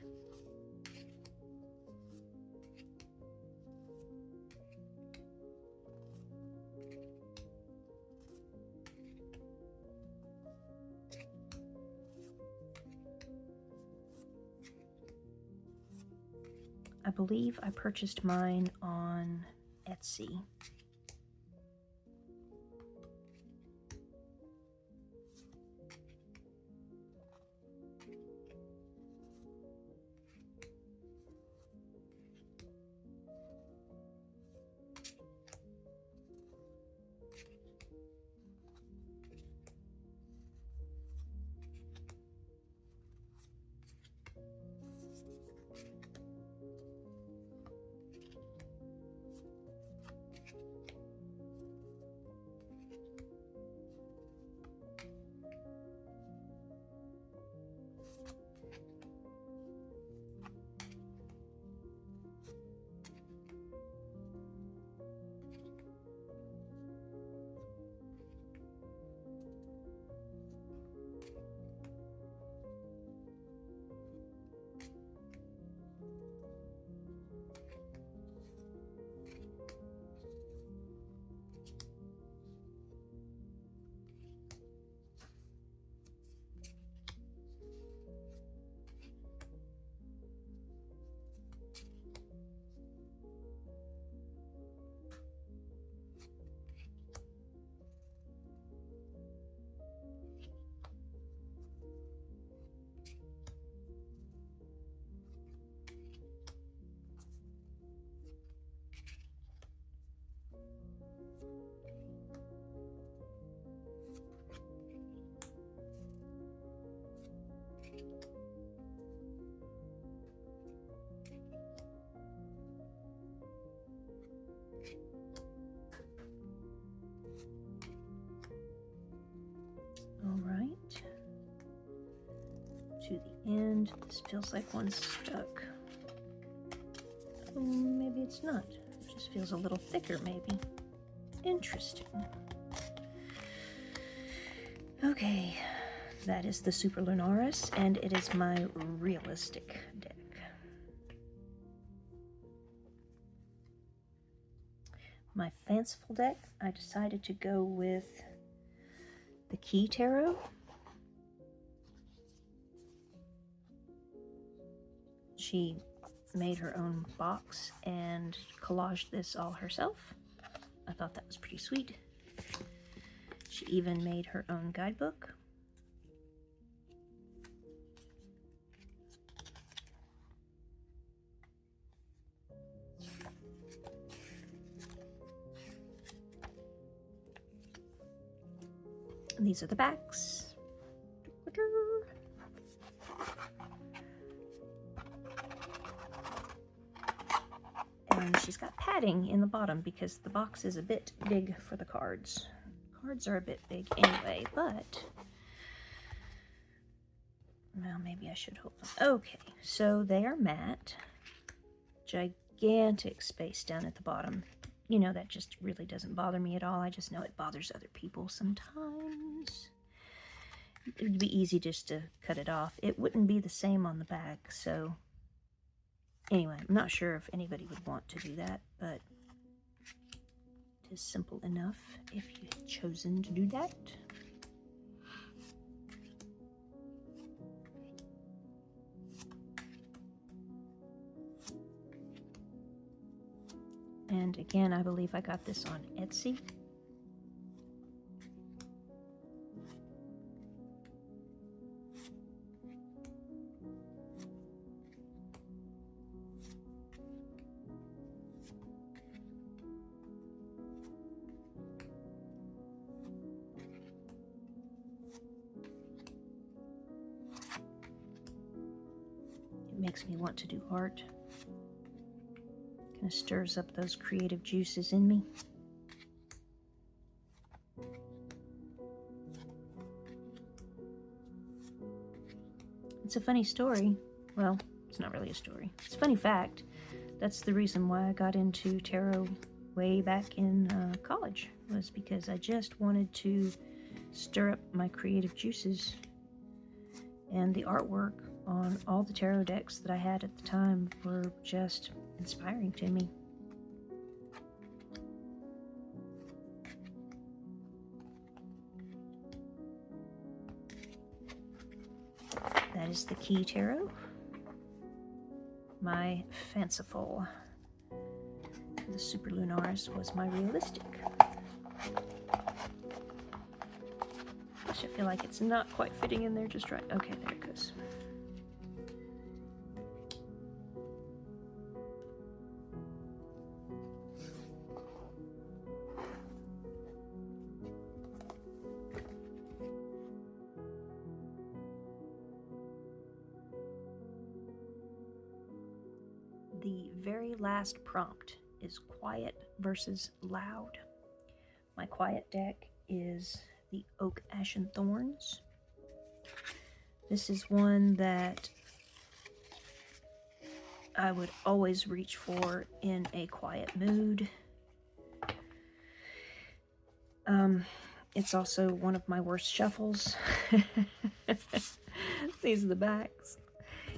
I believe I purchased mine on Etsy. All right, to the end. This feels like one's stuck. Oh, maybe it's not. It just feels a little thicker, maybe. Interesting. Okay, that is the SuperLunaris, and it is my realistic deck. my fanciful deck, I decided to go with the Kei Tarot. She made her own box and collaged this all herself. I thought that was pretty sweet. She even made her own guidebook. And these are the backs. And she's got padding in the bottom because the box is a bit big for the cards. Cards are a bit big anyway, but well, maybe I should hold them. Okay, so they are matte. Gigantic space down at the bottom. You know, that just really doesn't bother me at all. I just know it bothers other people sometimes. It would be easy just to cut it off. It wouldn't be the same on the back, so anyway, I'm not sure if anybody would want to do that, but it is simple enough if you had chosen to do that. And again, I believe I got this on Etsy. It makes me want to do art. Kind of stirs up those creative juices in me. It's a funny story. Well, it's not really a story. It's a funny fact. That's the reason why I got into tarot way back in college, was because I just wanted to stir up my creative juices. And the artwork on all the tarot decks that I had at the time were just inspiring to me. That is the Kei Tarot. My fanciful. The SuperLunaris was my realistic. Gosh, I feel like it's not quite fitting in there just right. Okay, there it goes. The very last prompt is quiet versus loud. My quiet deck is the Oak, Ash and Thorns. This is one that I would always reach for in a quiet mood. It's also one of my worst shuffles. These are the backs.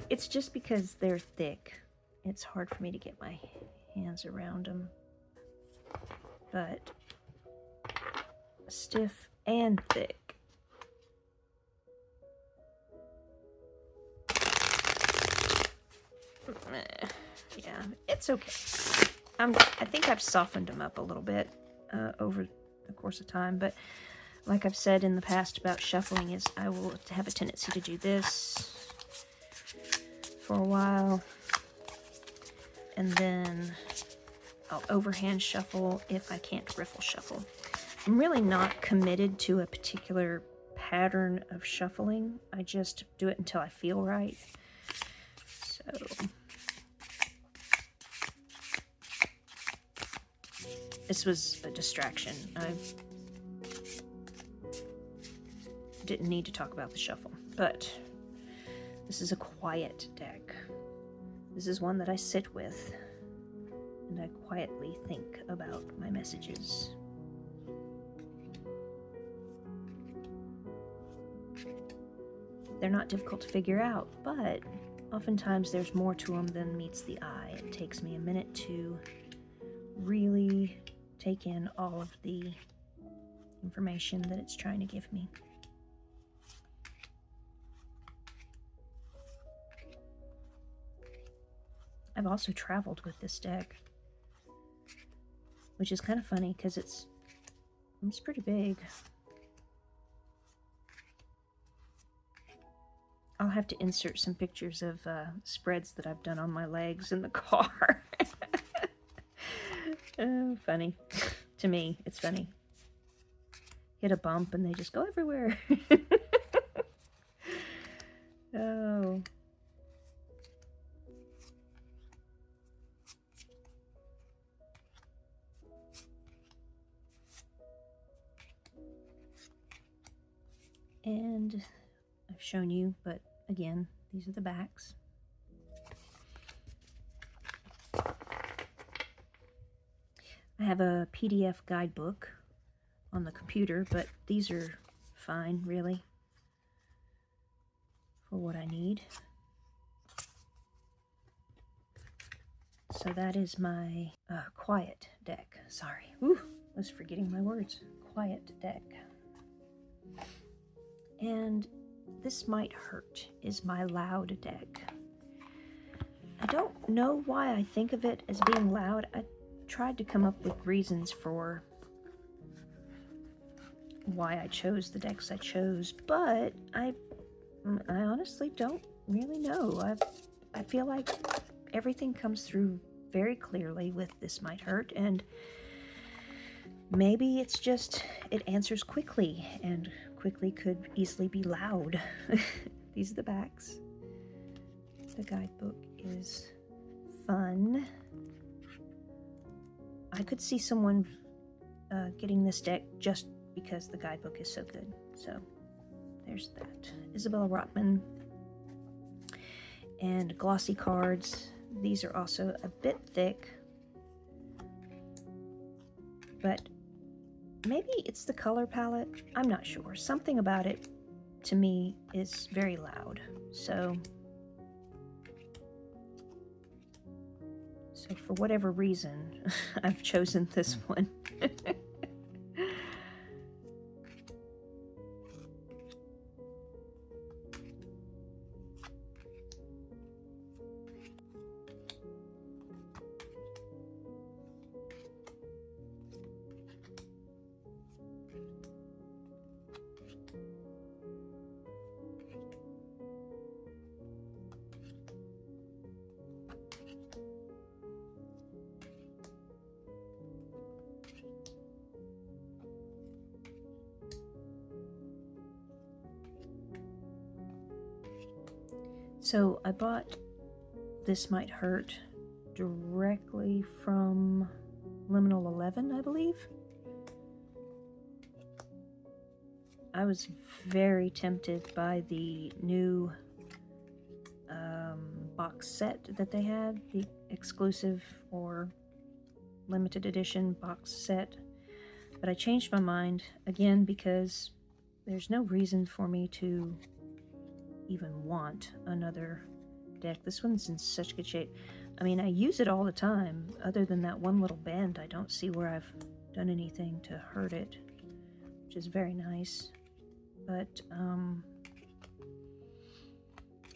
It's just because they're thick. It's hard for me to get my hands around them. But stiff and thick. Yeah, it's okay. I think I've softened them up a little bit over the course of time, but like I've said in the past about shuffling, is I will have a tendency to do this for a while, and then I'll overhand shuffle if I can't riffle shuffle. I'm really not committed to a particular pattern of shuffling. I just do it until I feel right. So this was a distraction. I didn't need to talk about the shuffle, but this is a quiet deck. This is one that I sit with, and I quietly think about my messages. They're not difficult to figure out, but oftentimes there's more to them than meets the eye. It takes me a minute to really take in all of the information that it's trying to give me. I've also traveled with this deck, which is kind of funny because it's pretty big. I'll have to insert some pictures of spreads that I've done on my legs in the car. Oh, funny. To me, it's funny. Hit a bump and they just go everywhere. Oh. And I've shown you, but again, these are the backs. I have a PDF guidebook on the computer, but these are fine, really, for what I need. So that is my quiet deck. Sorry. Whew, I was forgetting my words. Quiet deck. And This Might Hurt is my loud deck. I don't know why I think of it as being loud. I tried to come up with reasons for why I chose the decks I chose, but I honestly don't really know. I feel like everything comes through very clearly with This Might Hurt, and maybe it's just it answers quickly, and quickly could easily be loud. These are the backs. The guidebook is fun. I could see someone getting this deck just because the guidebook is so good. So there's that. Isabella Rotman. And glossy cards. These are also a bit thick, but maybe it's the color palette. I'm not sure. Something about it, to me, is very loud. So for whatever reason, I've chosen this one. So I bought This Might Hurt directly from Liminal 11, I believe. I was very tempted by the new box set that they had, the exclusive or limited edition box set. But I changed my mind, again, because there's no reason for me to even want another deck. This one's in such good shape. I mean, I use it all the time. Other than that one little bend, I don't see where I've done anything to hurt it, which is very nice. But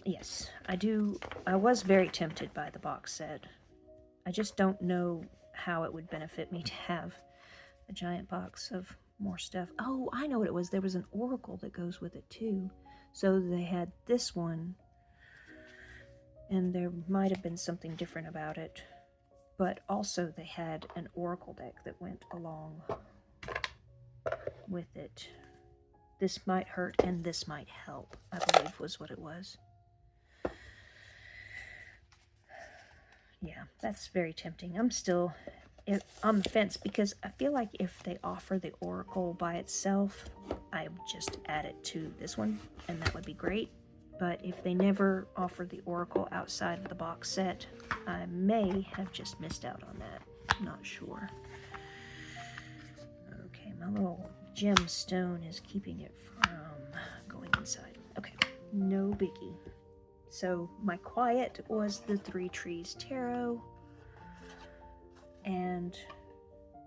yes, I was very tempted by the box set. I just don't know how it would benefit me to have a giant box of more stuff. Oh, I know what it was. There was an oracle that goes with it too. So they had this one, and there might have been something different about it, but also they had an oracle deck that went along with it. This Might Hurt and This Might Help, I believe was what it was. Yeah, that's very tempting. I'm still on the fence because I feel like if they offer the oracle by itself, I would just add it to this one, and that would be great. But if they never offer the oracle outside of the box set, I may have just missed out on that. I'm not sure. Okay, my little gemstone is keeping it from going inside. Okay, no biggie. So my quiet was the Three Trees Tarot, and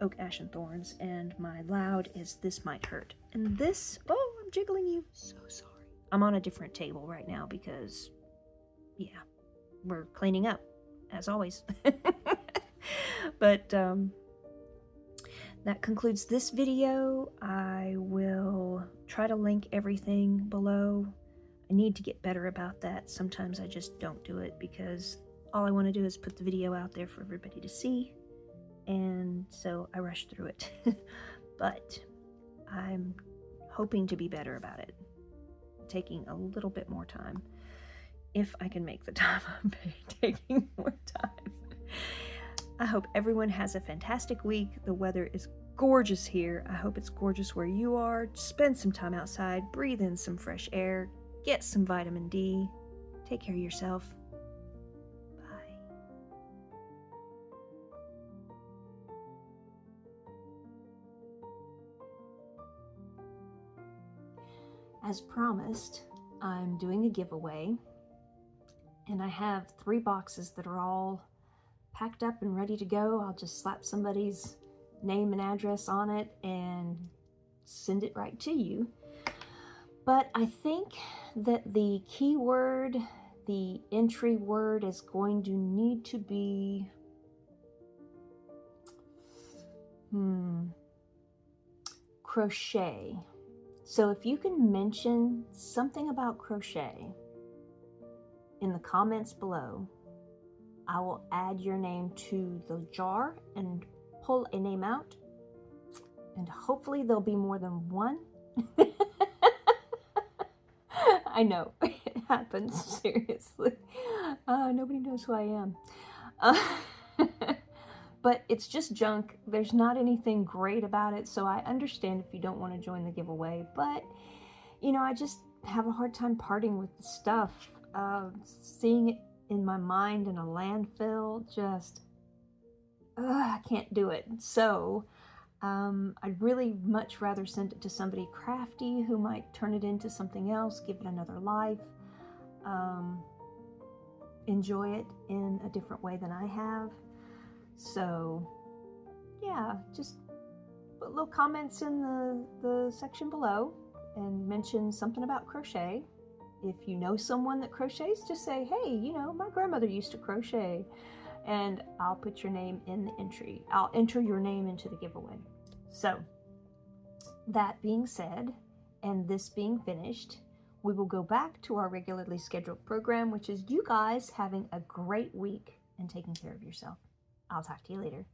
Oak, Ash, and Thorns, and my loud is This Might Hurt. And this, oh, I'm jiggling you. So sorry. I'm on a different table right now because, yeah, we're cleaning up, as always. But that concludes this video. I will try to link everything below. I need to get better about that. Sometimes I just don't do it because all I want to do is put the video out there for everybody to see. And so I rush through it. But I'm hoping to be better about it. Taking a little bit more time. If I can make the time, I'm taking more time. I hope everyone has a fantastic week. The weather is gorgeous here. I hope it's gorgeous where you are. Spend some time outside. Breathe in some fresh air. Get some vitamin D. Take care of yourself. Bye. As promised, I'm doing a giveaway. And I have 3 boxes that are all packed up and ready to go. I'll just slap somebody's name and address on it and send it right to you. But I think that the keyword, the entry word, is going to need to be crochet. So if you can mention something about crochet in the comments below, I will add your name to the jar and pull a name out, and hopefully there'll be more than one. I know, it happens, seriously. Nobody knows who I am. But it's just junk. There's not anything great about it, so I understand if you don't want to join the giveaway. But, you know, I just have a hard time parting with the stuff. Seeing it in my mind in a landfill, just, I can't do it. So I'd really much rather send it to somebody crafty who might turn it into something else, give it another life, enjoy it in a different way than I have. So yeah, just put little comments in the section below and mention something about crochet. If you know someone that crochets, just say, hey, you know, my grandmother used to crochet, and I'll put your name in the entry. I'll enter your name into the giveaway. So that being said, and this being finished, we will go back to our regularly scheduled program, which is you guys having a great week and taking care of yourself. I'll talk to you later.